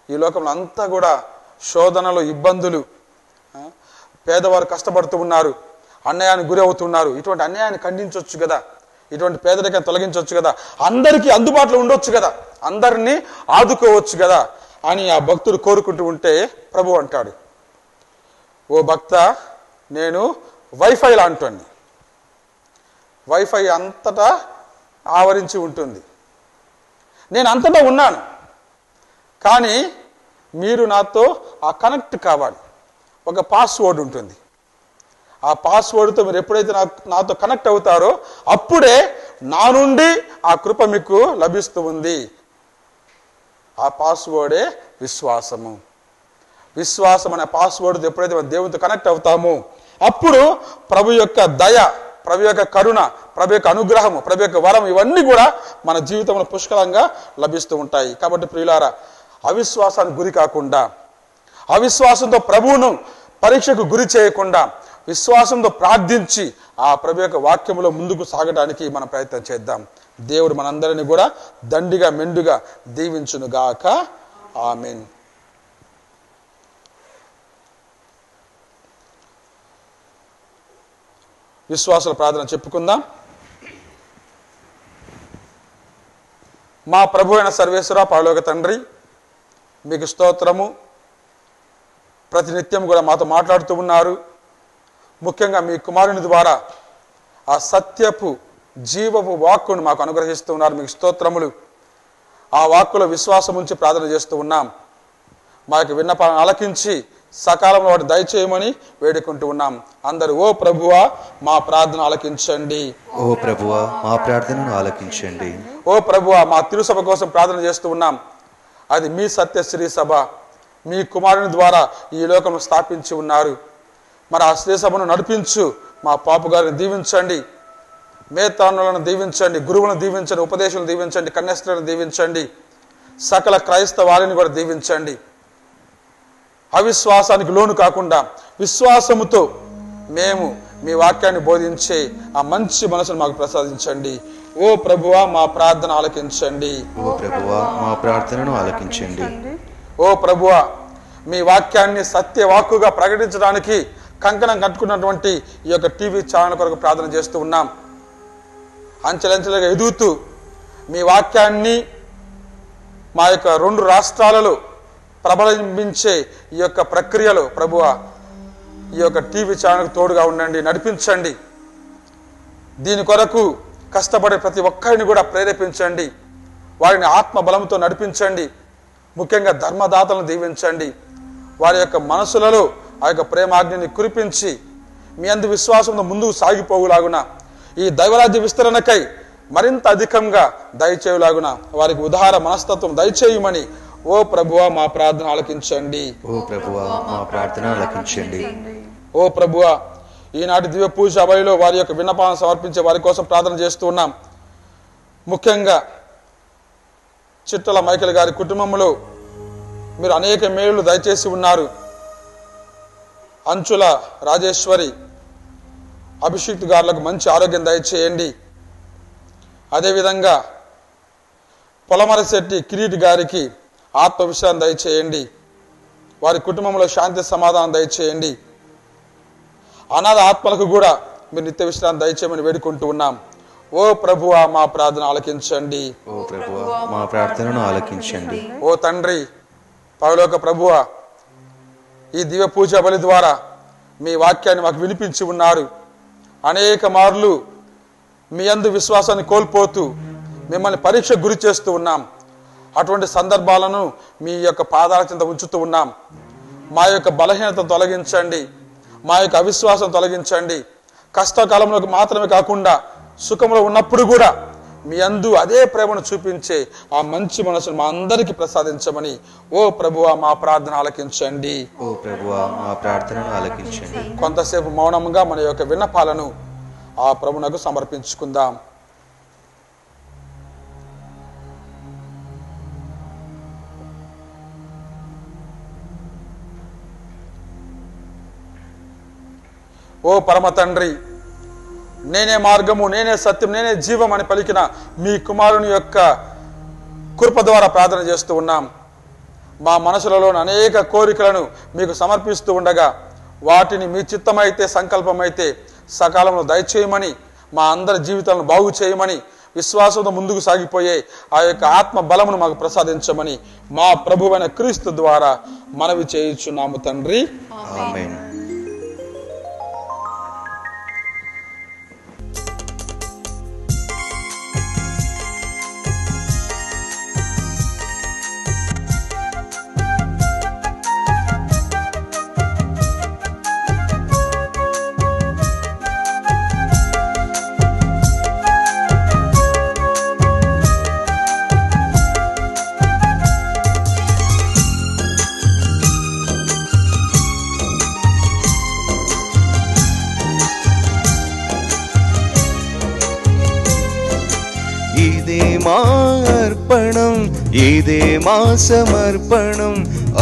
ఈ లోకంలో అంతా కూడా శోధనలు, ఇబ్బందులు, పేదవారు కష్టపడుతూ ఉన్నారు, అన్యాయానికి గురి అవుతున్నారు. ఇటువంటి అన్యాయాన్ని ఖండించవచ్చు కదా, ఇటువంటి పేదరికాన్ని తొలగించవచ్చు కదా, అందరికీ అందుబాటులో ఉండొచ్చు కదా, అందరినీ ఆదుకోవచ్చు కదా అని ఆ భక్తుడు కోరుకుంటూ ఉంటే ప్రభు అంటాడు, ఓ భక్త, నేను వైఫై లాంటి వైఫై అంతటా ఆవరించి ఉంటుంది, నేను అంతటా ఉన్నాను, కానీ మీరు నాతో ఆ కనెక్ట్ కావాలి. ఒక పాస్వర్డ్ ఉంటుంది, ఆ పాస్వర్డ్తో మీరు ఎప్పుడైతే నాతో కనెక్ట్ అవుతారో అప్పుడే నా నుండి ఆ కృప మీకు లభిస్తూ ఉంది. ఆ పాస్వర్డే విశ్వాసము. విశ్వాసం అనే పాస్వర్డ్ ఎప్పుడైతే మనం దేవునితో కనెక్ట్ అవుతామో అప్పుడు ప్రభు యొక్క దయ, ప్రభు యొక్క కరుణ, ప్రభు యొక్క అనుగ్రహము, ప్రభు యొక్క వరం ఇవన్నీ కూడా మన జీవితంలో పుష్కలంగా లభిస్తూ ఉంటాయి. కాబట్టి ప్రియులారా, అవిశ్వాసానికి గురి కాకుండా, అవిశ్వాసంతో ప్రభువును పరీక్షకు గురి చేయకుండా విశ్వాసంతో ప్రార్థించి ఆ ప్రభు యొక్క వాక్యములో ముందుకు సాగడానికి మనం ప్రయత్నం చేద్దాం. దేవుడు మనందరినీ కూడా దండిగా మెండుగా దీవించునుగాక. ఆమేన్. విశ్వాసుల ప్రార్థన చెప్పుకుందాం. మా ప్రభు అయిన సర్వేశ్వర పరలోక తండ్రి, మీకు స్తోత్రము. ప్రతినిత్యం కూడా మాతో మాట్లాడుతూ ఉన్నారు. ముఖ్యంగా మీ కుమారుని ద్వారా ఆ సత్యపు జీవపు వాక్కును మాకు అనుగ్రహిస్తూ ఉన్నారు. మీకు స్తోత్రములు. ఆ వాక్కులో విశ్వాసం ఉంచి ప్రార్థన చేస్తూ ఉన్నాం. మా యొక్క విన్నపాలను ఆలకించి సకాలంలో వాటిని దయచేయమని వేడుకుంటూ ఉన్నాం. అందరూ ఓ ప్రభువా మా ప్రార్థన ఆలకించండి. ఓ ప్రభువా మా ప్రార్థనను ఆలకించండి. ఓ ప్రభువా మా తిరుసభ కోసం ప్రార్థన చేస్తూ ఉన్నాం. అది మీ సత్యశ్రీ సభ, మీ కుమారుని ద్వారా ఈ లోకంలో స్థాపించి ఉన్నారు. మరి ఆ శ్రీ సభను నడిపించు మా పాపు గారిని దీవించండి, మేతానులను దీవించండి, గురువులను దీవించండి, ఉపదేశాలను దీవించండి, కన్యస్త్రులను దీవించండి, సకల క్రైస్తవ వారిని కూడా దీవించండి. అవిశ్వాసానికి లోను కాకుండా విశ్వాసముతో మేము మీ వాక్యాన్ని బోధించే ఆ మంచి మనసును మాకు ప్రసాదించండి. ఓ ప్రభువా మా ప్రార్థన ఆలకించండి. ఓ ప్రభువా మా ప్రార్థనను ఆలకించండి. ఓ ప్రభువా మీ వాక్యాన్ని సత్యవాక్కుగా ప్రకటించడానికి కంకణం కట్టుకున్నటువంటి ఈ యొక్క టీవీ ఛానల్ కొరకు ప్రార్థన చేస్తూ ఉన్నాం. అంచెలంచెలుగా ఎదుగుతూ మీ వాక్యాన్ని మా యొక్క 2 రాష్ట్రాలలో ప్రబలించే ఈ యొక్క ప్రక్రియలో ప్రభువా ఈ యొక్క టీవీ ఛానల్కి తోడుగా ఉండండి, నడిపించండి. దీని కొరకు కష్టపడే ప్రతి ఒక్కరిని కూడా ప్రేరేపించండి, వారిని ఆత్మ బలంతో నడిపించండి. ముఖ్యంగా ధర్మదాతలను దీవించండి. వారి యొక్క మనసులలో ఆ యొక్క ప్రేమాగ్నిని కురిపించి మీ అందు విశ్వాసంతో ముందుకు సాగిపోవులాగున, ఈ దైవరాజ్య విస్తరణకై మరింత అధికంగా దయచేయులాగున వారికి ఉదార మనస్తత్వం దయచేయమని ఓ ప్రభువా మా ప్రార్థన ఆలకించండి. ఓ ప్రభువా మా ప్రార్థన ఆలకించండి. ఓ ప్రభువా ఈనాటి దివ్య పూజ సభలో వారి యొక్క విన్నపాలను సమర్పించే వారి కోసం ప్రార్థన చేస్తూ ఉన్నాం. ముఖ్యంగా చిట్టల మైకేల్ గారి కుటుంబంలో మీరు అనేక మేలులు దయచేసి ఉన్నారు. అంచుల రాజేశ్వరి, అభిషేక్ గారులకు మంచి ఆరోగ్యం దయచేయండి. అదేవిధంగా పొలమరశెట్టి కిరీట్ గారికి ఆత్మవిశ్రాంతి దయచేయండి. వారి కుటుంబంలో శాంతి సమాధానం దయచేయండి. అనాథ ఆత్మలకు కూడా మీరు నిత్య విశ్రాంతి దయచేయమని వేడుకుంటూ ఉన్నాం. ఓ ప్రభువా మా ప్రార్థన ఆలకించండి. ఓ ప్రభువా మా ప్రార్థనను ఆలకించండి. ఓ తండ్రి పరలోక ప్రభువా, ఈ దివ్య పూజ బలి ద్వారా మీ వాక్యాన్ని మాకు వినిపించి ఉన్నారు. అనేక మార్లు మీ యందు విశ్వాసాన్ని కోల్పోతూ మిమ్మల్ని పరీక్షకు గురి చేస్తూ ఉన్నాం. అటువంటి సందర్భాలను మీ యొక్క పాదాల కింద ఉంచుతూ ఉన్నాం. మా యొక్క బలహీనత తొలగించండి, మా యొక్క అవిశ్వాసం తొలగించండి. కష్టకాలంలోకి మాత్రమే కాకుండా సుఖంలో ఉన్నప్పుడు కూడా మీ అందు అదే ప్రేమను చూపించే ఆ మంచి మనసును మా అందరికీ ప్రసాదించమని ఓ ప్రభువా మా ప్రార్థన ఆలకించండి. ఓ ప్రభువా మా ప్రార్థనను ఆలకించండి. కొంతసేపు మౌనంగా మన యొక్క విన్నపాలను ఆ ప్రభువునకు సమర్పించుకుందాం. ఓ పరమ తండ్రి, నేనే మార్గము, నేనే సత్యం, నేనే జీవం అని పలికిన మీ కుమారుని యొక్క కృప ద్వారా ప్రార్థన చేస్తూ ఉన్నాం. మా మనసులలోని అనేక కోరికలను మీకు సమర్పిస్తూ ఉండగా వాటిని మీ చిత్తమైతే, సంకల్పమైతే సకాలంలో దయచేయమని, మా అందరి జీవితాలను బాగు చేయమని, విశ్వాసంతో ముందుకు సాగిపోయే ఆ యొక్క ఆత్మ బలమును మాకు ప్రసాదించమని మా ప్రభువైన క్రీస్తు ద్వారా మనవి చేయుచున్నాము తండ్రి. ఆమేన్. మా అర్పణం, ఇదే మా సమర్పణం,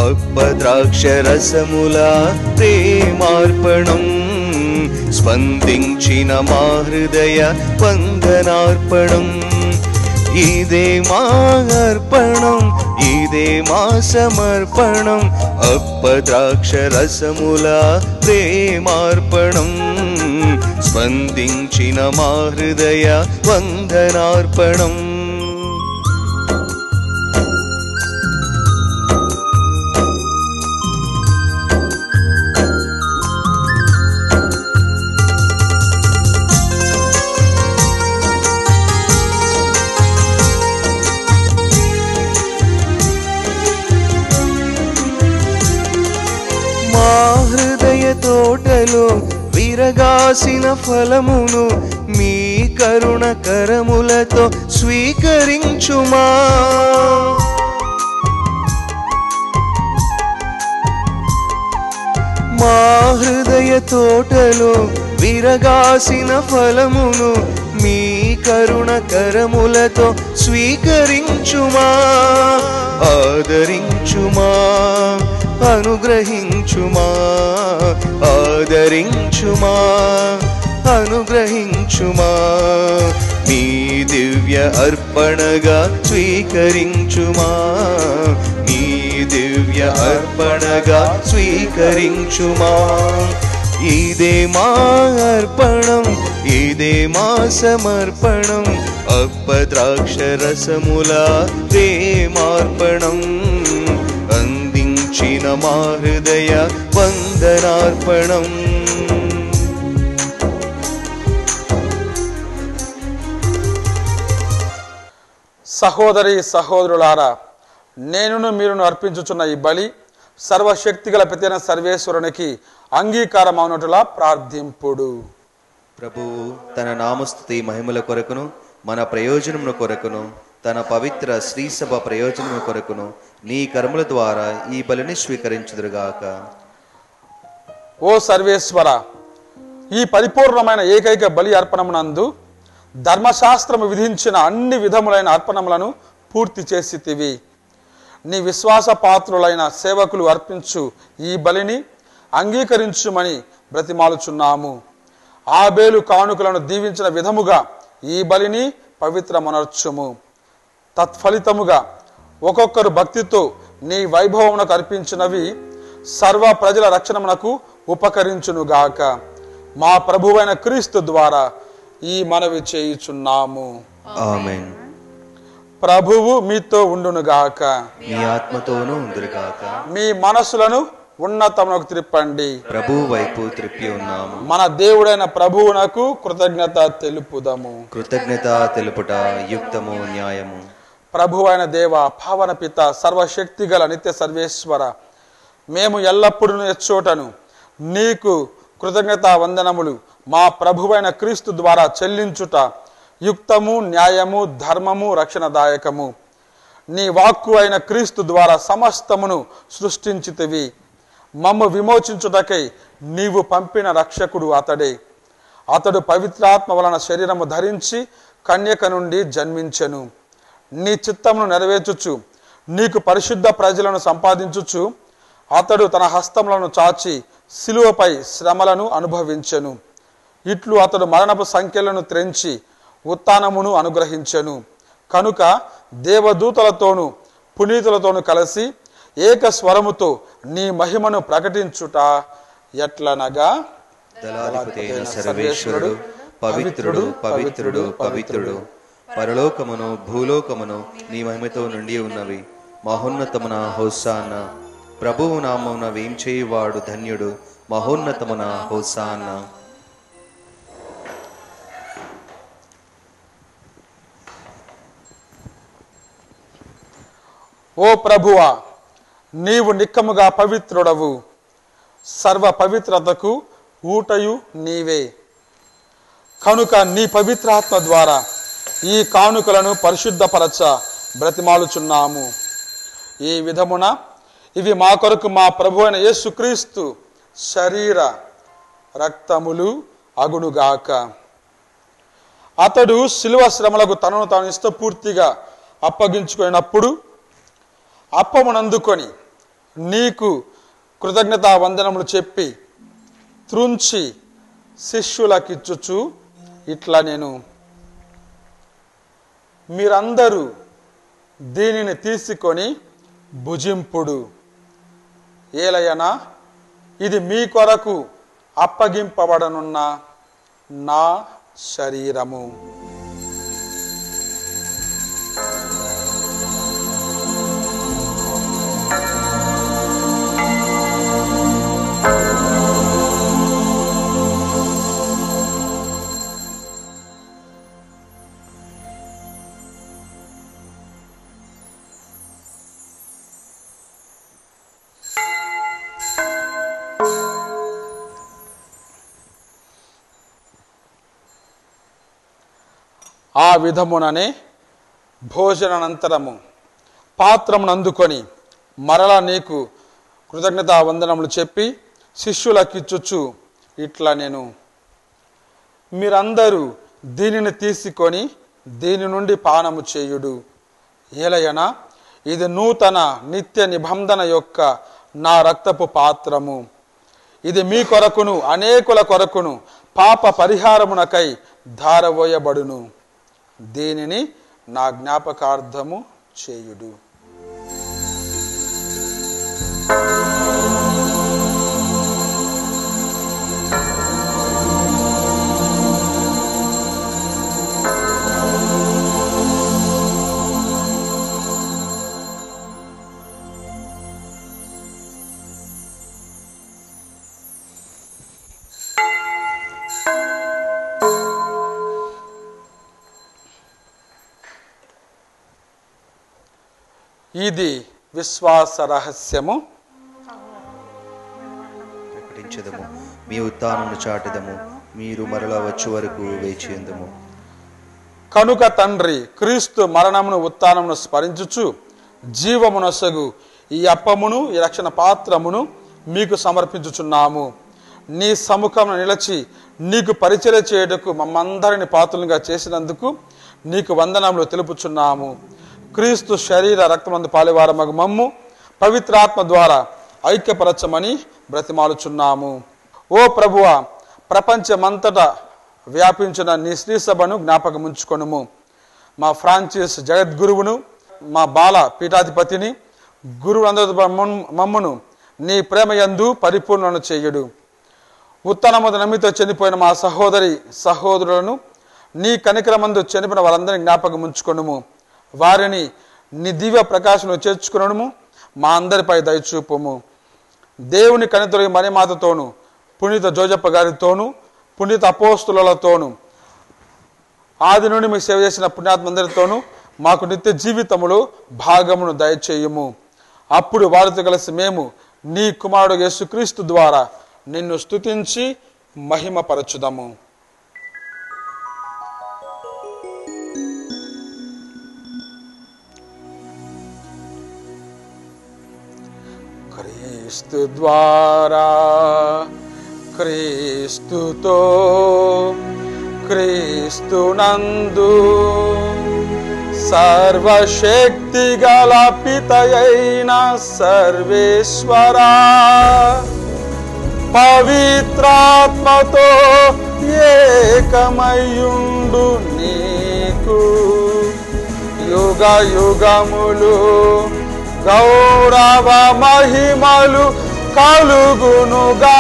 అప్పద్రాక్ష రసముల ప్రేమార్పణం. స్పందించిన మా హృదయ వందనార్పణం, ఇదే మా అర్పణం, ఇదే మా సమర్పణం, అప్పద్రాక్ష రసముల ప్రేమార్పణం. స్పందించిన మా హృదయ వందనార్పణం. మా హృదయ తోటలో విరగాసిన ఫలమును మీ కరుణ కరములతో స్వీకరించుమా. మా హృదయ తోటలో విరగాసిన ఫలమును మీ కరుణ కరములతో స్వీకరించుమా. ఆదరించుమా, అనుగ్రహించుమా, ఆదరించుమా, అనుగ్రహించుమా. మీ దివ్య అర్పణగా స్వీకరించుమా, మీ దివ్య అర్పణగా స్వీకరించుమా. ఇదే మా అర్పణం, ఇదే మా సమర్పణం, అప్పద్రాక్ష రసముల ప్రేమార్పణం. అందించిన మా హృదయ వందనార్పణం. సహోదరి సహోదరులారా, నేనును మీరును అర్పించుచున్న ఈ బలి సర్వశక్తిగల పితైన సర్వేశ్వరునికి అంగీకారమవునట్లుగా ప్రార్థింపుడు. ప్రభువు తన నామస్తుతి మహిమల కొరకును మన ప్రయోజనముల కొరకును తన పవిత్ర శ్రీసభ ప్రయోజనముల కొరకును నీ కర్మల ద్వారా ఈ బలిని స్వీకరించుదురుగాక. ఓ సర్వేశ్వర, ఈ పరిపూర్ణమైన ఏకైక బలి అర్పణమునందు ధర్మశాస్త్రము విధించిన అన్ని విధములైన అర్పణములను పూర్తి చేసితివి. నీ విశ్వాస పాత్రులైన సేవకులు అర్పించు ఈ బలిని అంగీకరించుమని బ్రతిమాలుచున్నాము. ఆబేలు కానుకలను దీవించిన విధముగా ఈ బలిని పవిత్రమనర్చుము. తత్ఫలితముగా ఒక్కొక్కరు భక్తితో నీ వైభవమునకు అర్పించినవి సర్వ ప్రజల రక్షణమునకు ఉపకరించునుగాక. మా ప్రభువైన క్రీస్తు ద్వారా ఈ మనవి చేయుచున్నాము. ఆమేన్. ప్రభువు మీతో ఉండునుగాక, మీ ఆత్మతోనూ ఉందురుగాక. మీ మనసులను ఉన్నతమునకు త్రిప్పండి. ప్రభువు వైపు త్రిప్పి ఉన్నాము. మన దేవుడైన ప్రభువునకు కృతజ్ఞత తెలుపుదము. కృతజ్ఞత తెలుపుట యుక్తము, న్యాయము. ప్రభువైన దేవ, పావన పిత, సర్వశక్తి గల నిత్య సర్వేశ్వర, మేము ఎల్లప్పుడూ ఎచ్చోటను నీకు కృతజ్ఞతా వందనములు మా ప్రభువైన క్రీస్తు ద్వారా చెల్లించుట యుక్తము, న్యాయము, ధర్మము, రక్షణదాయకము. నీ వాక్కు అయిన క్రీస్తు ద్వారా సమస్తమును సృష్టించితివి. మమ్ము విమోచించుటకై నీవు పంపిన రక్షకుడు అతడే. అతడు పవిత్రాత్మ వలన శరీరము ధరించి కన్యక నుండి జన్మించెను. నీ చిత్తమును నెరవేర్చుచు నీకు పరిశుద్ధ ప్రజలను సంపాదించుచు అతడు తన హస్తములను చాచి శిలువపై శ్రమలను అనుభవించెను. ఇట్లు అతడు మరణపు సంఖ్యలను త్రెంచి ఉత్థానమును అనుగ్రహించెను. కనుక దేవదూతలతోనూ పునీతులతోనూ కలిసి ఏక స్వరముతో నీ మహిమను ప్రకటించుట ఎట్లనగా, దళాధిపతి అయిన సర్వేశ్వరుడు పవిత్రుడు, పవిత్రుడు, పవిత్రుడు. పరలోకమును భూలోకమును నీ మహిమతో నిండి ఉన్నవి. మహోన్నతమున హోసానా. ప్రభువు నామమున వేంచేయువాడు ధన్యుడు. మహోన్నతమున హోసానా. ఓ ప్రభువా, నీవు నిక్కముగా పవిత్రుడవు. సర్వ పవిత్రతకు ఊటయు నీవే. కనుక నీ పవిత్రాత్మ ద్వారా ఈ కానుకలను పరిశుద్ధపరచ బ్రతిమాలుచున్నాము. ఈ విధమున ఇవి మా కొరకు మా ప్రభువైన యేసుక్రీస్తు శరీర రక్తములు అగునుగాక. అతడు శిలువ శ్రమలకు తనను తాను ఇష్టపూర్తిగా అప్పగించుకున్నప్పుడు అప్పమునందుకొని నీకు కృతజ్ఞతా వందనములు చెప్పి త్రుంచి శిష్యులకిచ్చుచు ఇట్లా నేను మీరందరూ దీనిని తీసుకొని భుజింపుడు, ఏలయనా ఇది మీ కొరకు అప్పగింపబడనున్న నా శరీరము. ఆ విధముననే భోజనానంతరము పాత్రమును అందుకొని మరలా నీకు కృతజ్ఞతా వందనములు చెప్పి శిష్యులకిచ్చుచు ఇట్లా నేను మీరందరూ దీనిని తీసుకొని దీని నుండి పానము చేయుడు, ఏలయనా ఇది నూతన నిత్య నిబంధన యొక్క నా రక్తపు పాత్రము. ఇది మీ కొరకును అనేకుల కొరకును పాప పరిహారమునకై ధారవోయబడును. దీనిని నా జ్ఞాపకార్థము చేయుడు. ఇది విశ్వాస రహస్యము. ప్రకటించదము, మీ ఉత్థానమును చాటిదము, మీరు మరలా వచ్చే వరకు వేచియుందుము. కనుక తండ్రి క్రీస్తు మరణమును ఉత్థానమును స్మరించుచు జీవమునొసగు ఈ అప్పమును ఈ రక్షణ పాత్రమును మీకు సమర్పించుచున్నాము. నీ సముఖమును నిలిచి నీకు పరిచర్య చేయుటకు మమ్మందరిని పాత్రులుగా చేసినందుకు నీకు వందనములు తెలుపుచున్నాము. క్రీస్తు శరీర రక్తమందు పాలివారమగు మమ్ము పవిత్రాత్మ ద్వారా ఐక్యపరచమని బ్రతిమాలుచున్నాము. ఓ ప్రభువా, ప్రపంచమంతటా వ్యాపించిన నీ శ్రీ సభను జ్ఞాపకముంచుకొనుము. మా ఫ్రాన్సిస్ జగద్గురువును, మా బాల పీఠాధిపతిని, గురువులందరి మమ్మును నీ ప్రేమయందు పరిపూర్ణను చేయుడు. ఉత్తనముద నమ్మితో చనిపోయిన మా సహోదరి సహోదరులను, నీ కనికరమందు చనిపోయిన వారందరినీ జ్ఞాపకముంచుకొనుము. వారిని నీ దివ్య ప్రకాశము చేర్చుకునము. మా అందరిపై దయచూపుము. దేవుని కనితొలగి మరిమాతతోను, పునీత జోజప్ప గారితోను, పునీత అపోస్తులతోను, ఆది నుండి మీకు సేవ చేసిన పుణ్యాత్మందరితోనూ మాకు నిత్య జీవితములో భాగమును దయచేయుము. అప్పుడు వారితో కలిసి మేము నీ కుమారుడు యేసుక్రీస్తు ద్వారా నిన్ను స్తుతించి మహిమపరచుదము. క్రీస్తు ద్వారా, క్రీస్తుతో, క్రీస్తునందు సర్వశక్తి గల పితయైన సర్వేశ్వరా, పవిత్రాత్మతో ఏకమయుండు నీకు యుగ యుగములు గౌరవ మహిమలు కలుగునుగాక.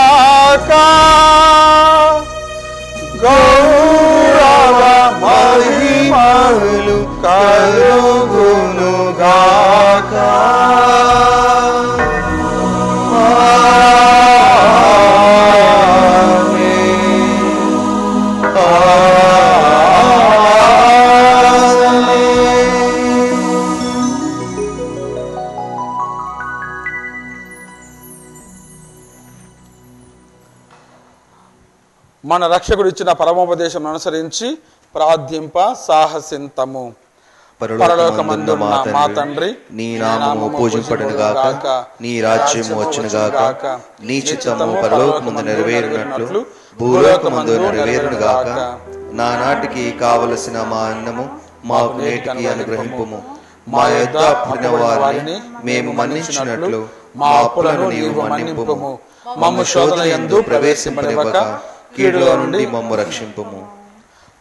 గౌరవ మహిమలు కలుగునుగాక. మన రక్షకుడు ఇచ్చిన పరమోపదేశం అనుసరించి ప్రార్థింప సాహసింతము. పరలోకమందున్న మా తండ్రి, నీ నామము పూజింపబడును గాక, నీ రాజ్యము వచ్చును గాక, నీ చిత్తము పరలోకమందు నెరవేరునట్లు భూలోకమందు నెరవేరును గాక. నానాటికి కావలసిన మా అన్నము మాకు నేటికి అనుగ్రహింపుము. మా యొద్ద అప్పుడిన వారిని మేము మన్నించినట్లు మా అప్పులను నీవు మన్నింపుము. మమ్ము శోధన యందు ప్రవేశింపనివ్వక కీడుల నుండి మమ్ము రక్షింపుము.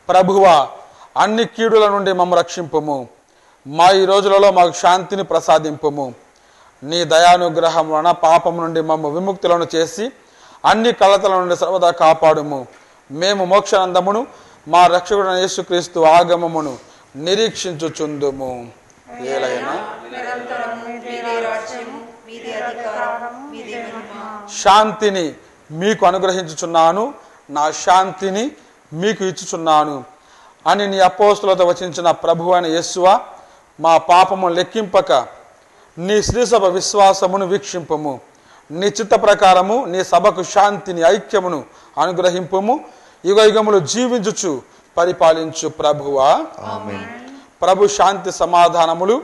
ప్రభువా, అన్ని కీడుల నుండి మమ్ము రక్షింపుము. మా ఈ రోజులలో మాకు శాంతిని ప్రసాదింపుము. నీ దయానుగ్రహం వలన పాపం నుండి మమ్ము విముక్తులను చేసి అన్ని కలతల నుండి సర్వదా కాపాడుము. మేము మోక్షానందమును మా రక్షకుడైన యేసుక్రీస్తు ఆగమమును నిరీక్షించుచుందుము. ఏలైనా శాంతిని మీకు అనుగ్రహించుచున్నాను, నా శాంతిని మీకు ఇచ్చుచున్నాను అని నీ అపోస్తులతో వచించిన ప్రభువు అయిన యేసువా, మా పాపము లెక్కింపక నీ శ్రీసభ విశ్వాసమును వీక్షింపము. నీ చిత్త ప్రకారము నీ సభకు శాంతిని ఐక్యమును అనుగ్రహింపుము. యుగ యుగములు జీవించుచు పరిపాలించు ప్రభువా. ఆమేన్. ప్రభు శాంతి సమాధానములు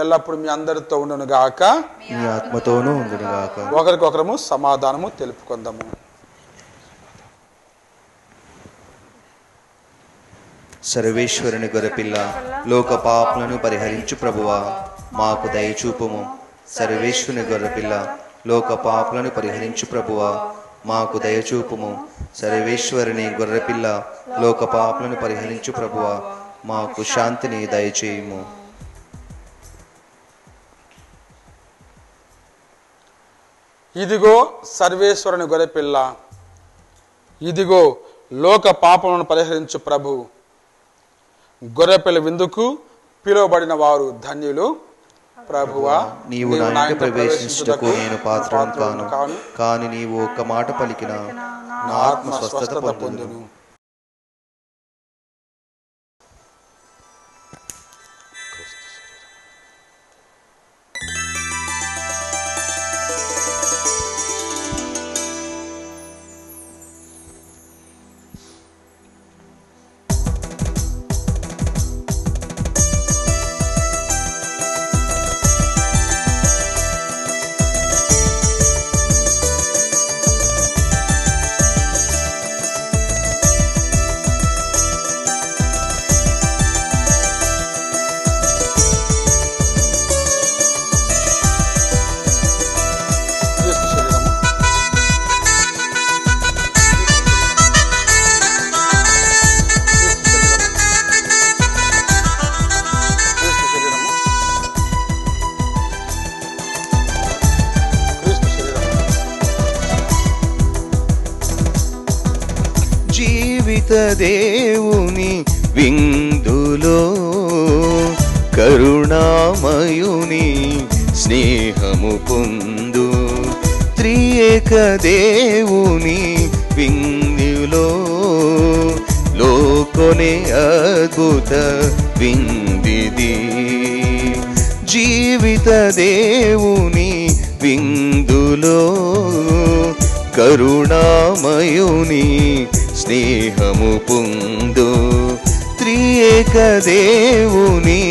ఎల్లప్పుడు మీ అందరితో ఉండును గాక, నీ ఆత్మతోనూ ఉండును గాక. ఒకరికొకరము సమాధానము తెలుపుకుందాము. సర్వేశ్వరుని గొర్రెపిల్ల, లోక పాపలను పరిహరించు ప్రభువా, మాకు దయచూపుము. సర్వేశ్వరుని గొర్రెపిల్ల, లోక పాపలను పరిహరించు ప్రభువా, మాకు దయచూపుము. సర్వేశ్వరుని గొర్రెపిల్ల, లోక పాపలను పరిహరించు ప్రభువా, మాకు శాంతిని దయచేయుము. ఇదిగో సర్వేశ్వరుని గొర్రెపిల్ల, ఇదిగో లోక పాపములను పరిహరించు ప్రభు. గొర్రెపిల్ల విందుకు పిలువబడిన వారు ధన్యులు. ప్రభువా, నీవు నా ఇంట ప్రవేశించుటకు నేను పాత్రను కాను, కానీ నీవు ఒక్క మాట పలికిన నా ఆత్మ స్వస్థత పొందును. దేవుని విందులో కరుణామయుని స్నేహము పొందు. త్రియేక దేవుని విందులో లోకొనే అద్భుత విందిది. జీవిత దేవుని విందులో కరుణామయుని స్నేహము పొందు. త్రియేక దేవుని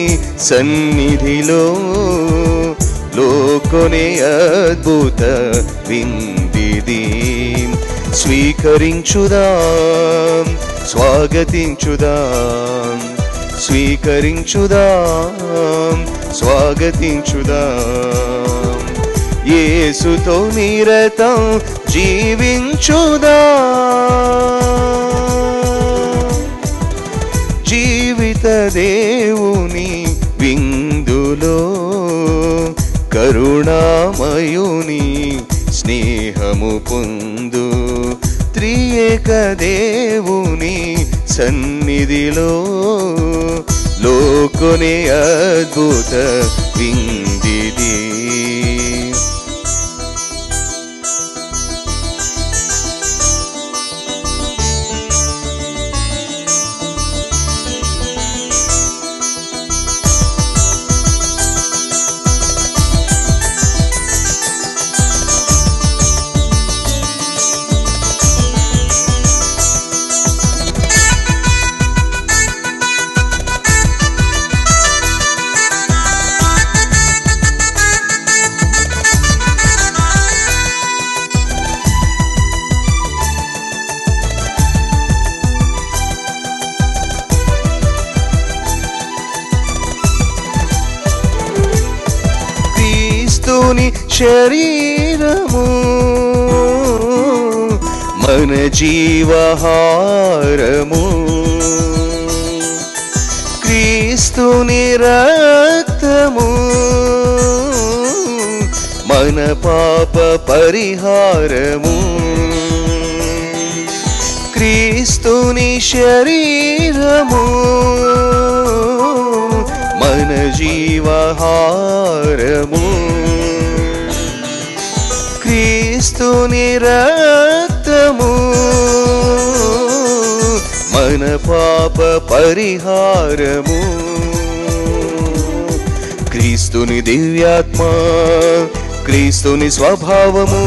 సన్నిధిలో లోకొనే అద్భుత విందిది. స్వీకరించుదాం, స్వాగతించుదాం, స్వీకరించుదాం, స్వాగతించుదాం. యేసుతో నిరతం జీవించుదాం. జీవిత దేవుని విందులో కరుణామయుని స్నేహము పొందు. త్రియేక దేవుని సన్నిధిలో లోకొనే అద్భుత విందిది. క్రీస్తుని శరీరము మన జీవహారము, క్రీస్తుని రక్తము మన పాప పరిహారము, క్రీస్తుని శరీరము మన జీవహారము, క్రీస్తుని రక్తము మన పాప పరిహారము, క్రీస్తుని దివ్యాత్మ క్రీస్తుని స్వభావము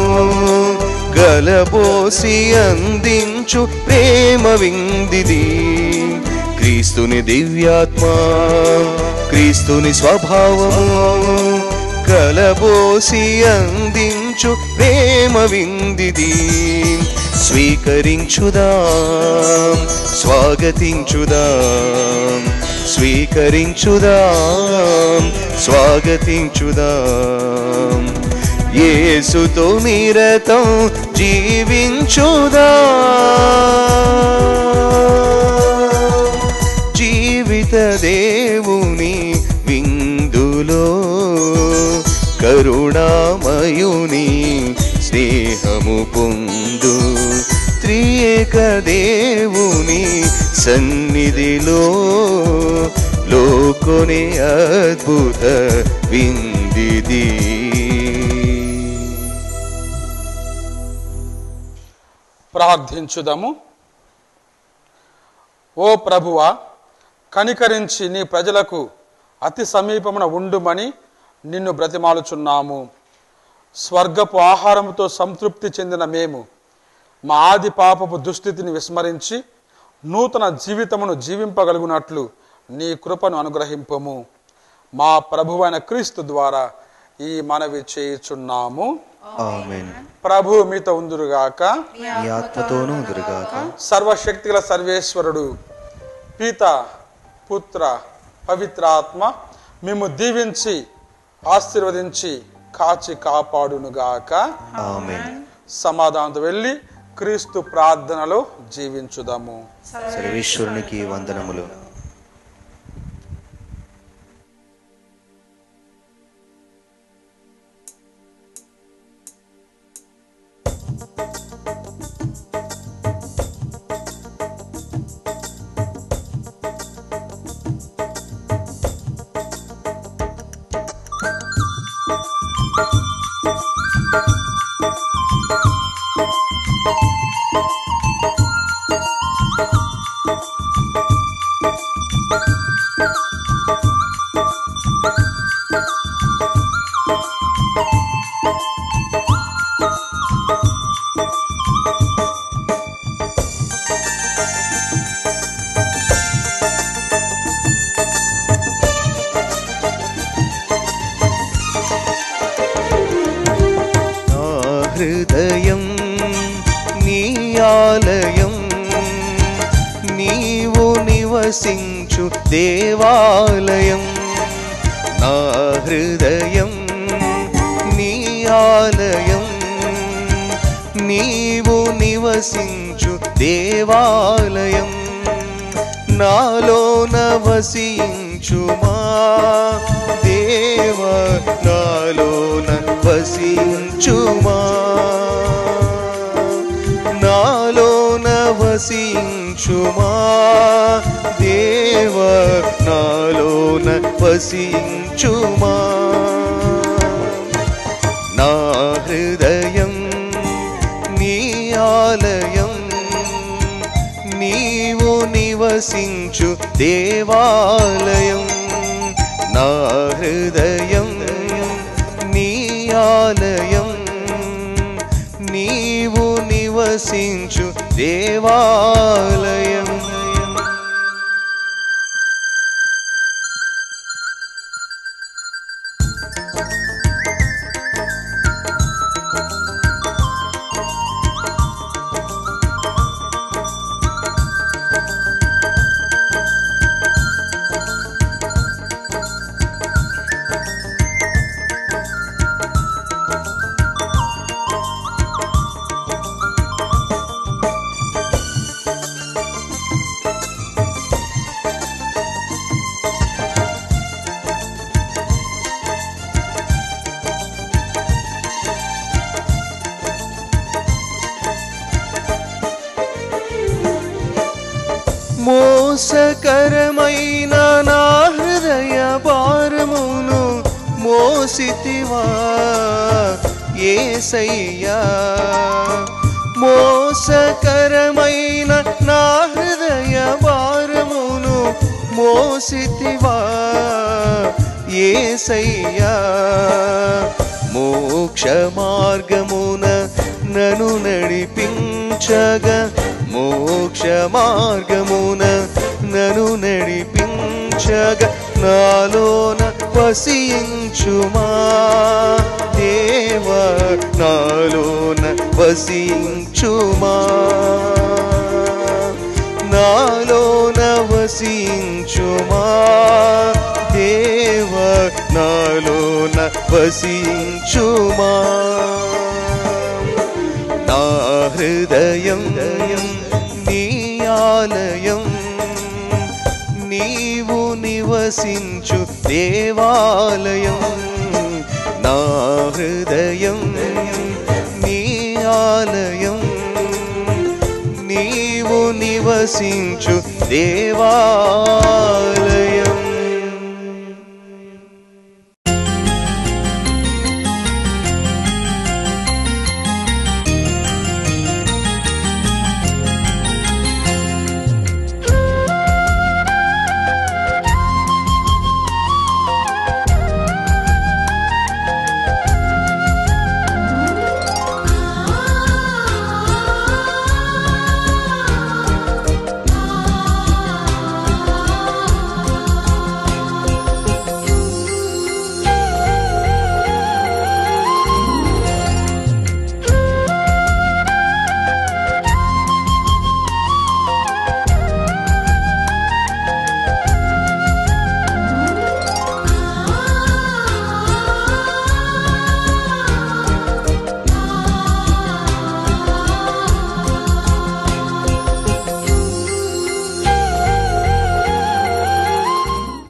గలబోసి అందించు ప్రేమ విందిది, క్రీస్తుని దివ్యాత్మ క్రీస్తుని స్వభావము కలబోసి అందించు ప్రేమ విందిది. స్వీకరించుదాం స్వాగతించుదాం, స్వీకరించుదాం స్వాగతించుదాం, యేసుతో నిరతం జీవించుదాం. జీవిత దేవుని విందులో కరుణామయుని స్నేహము పొందు, త్రియేక దేవుని సన్నిధిలో లోకొనే అద్భుత విందిది. ప్రార్థించుదాము. ఓ ప్రభువా, కనికరించి నీ ప్రజలకు అతి సమీపమున ఉండుమని నిన్ను బ్రతిమాలుచున్నాము. స్వర్గపు ఆహారముతో సంతృప్తి చెందిన మేము మా ఆది పాపపు దుస్థితిని విస్మరించి నూతన జీవితమును జీవింపగలుగునట్లు నీ కృపను అనుగ్రహింపము. మా ప్రభువైన క్రీస్తు ద్వారా ఈ మనవి చేయుచున్నాము. ఆమేన్. ప్రభు మీతో ఉందురుగాక, నీ ఆత్మతోనూ ఉందురుగాక. సర్వశక్తిగల సర్వేశ్వరుడు పిత పుత్ర పవిత్రాత్మ మేము దీవించి ఆశీర్వదించి కాచి కాపాడునుగాక. ఆమేన్. సమాధానంతో వెళ్ళి క్రీస్తు ప్రార్థనలో జీవించుదాము. సర్వేశ్వరునికి వందనములు. హృదయం నీ ఆలయం, నీవు నివసించు దేవాలయం. నా హృదయం నీ ఆలయం, నీవు నివసించు దేవాలయం. నాలోన వసించుమా దేవా, నాలోన వసించుమా, నాలోన వసించుమా దేవా, నాలోన వసించుమా. నా హృదయం నీ ఆలయం, నీవు నివసించు దేవాలయం. నా హృదయం నీ ఆలయం, నీవు నివసించు దేవాలయం. మోసకరమైన నా హృదయ భారమును మోసితివా యేసయ్యా. మోసకరమైన నా హృదయ భారమును మోసితివా యేసయ్యా. మోక్ష మార్గమున నన్ను నడిపించగా, మోక్ష మార్గమున నన్ను నడిపించగా, నాలోన వసించుమా దేవా, నాలోన వసించుమా, నాలోన వసించుమా దేవా, నాలోన వసించుమా. నా హృదయం నీ ఆలయం, నీవు నివసించు దేవాలయం. నా హృదయం నీ ఆలయం, నీవు నివసించు దేవాలయం.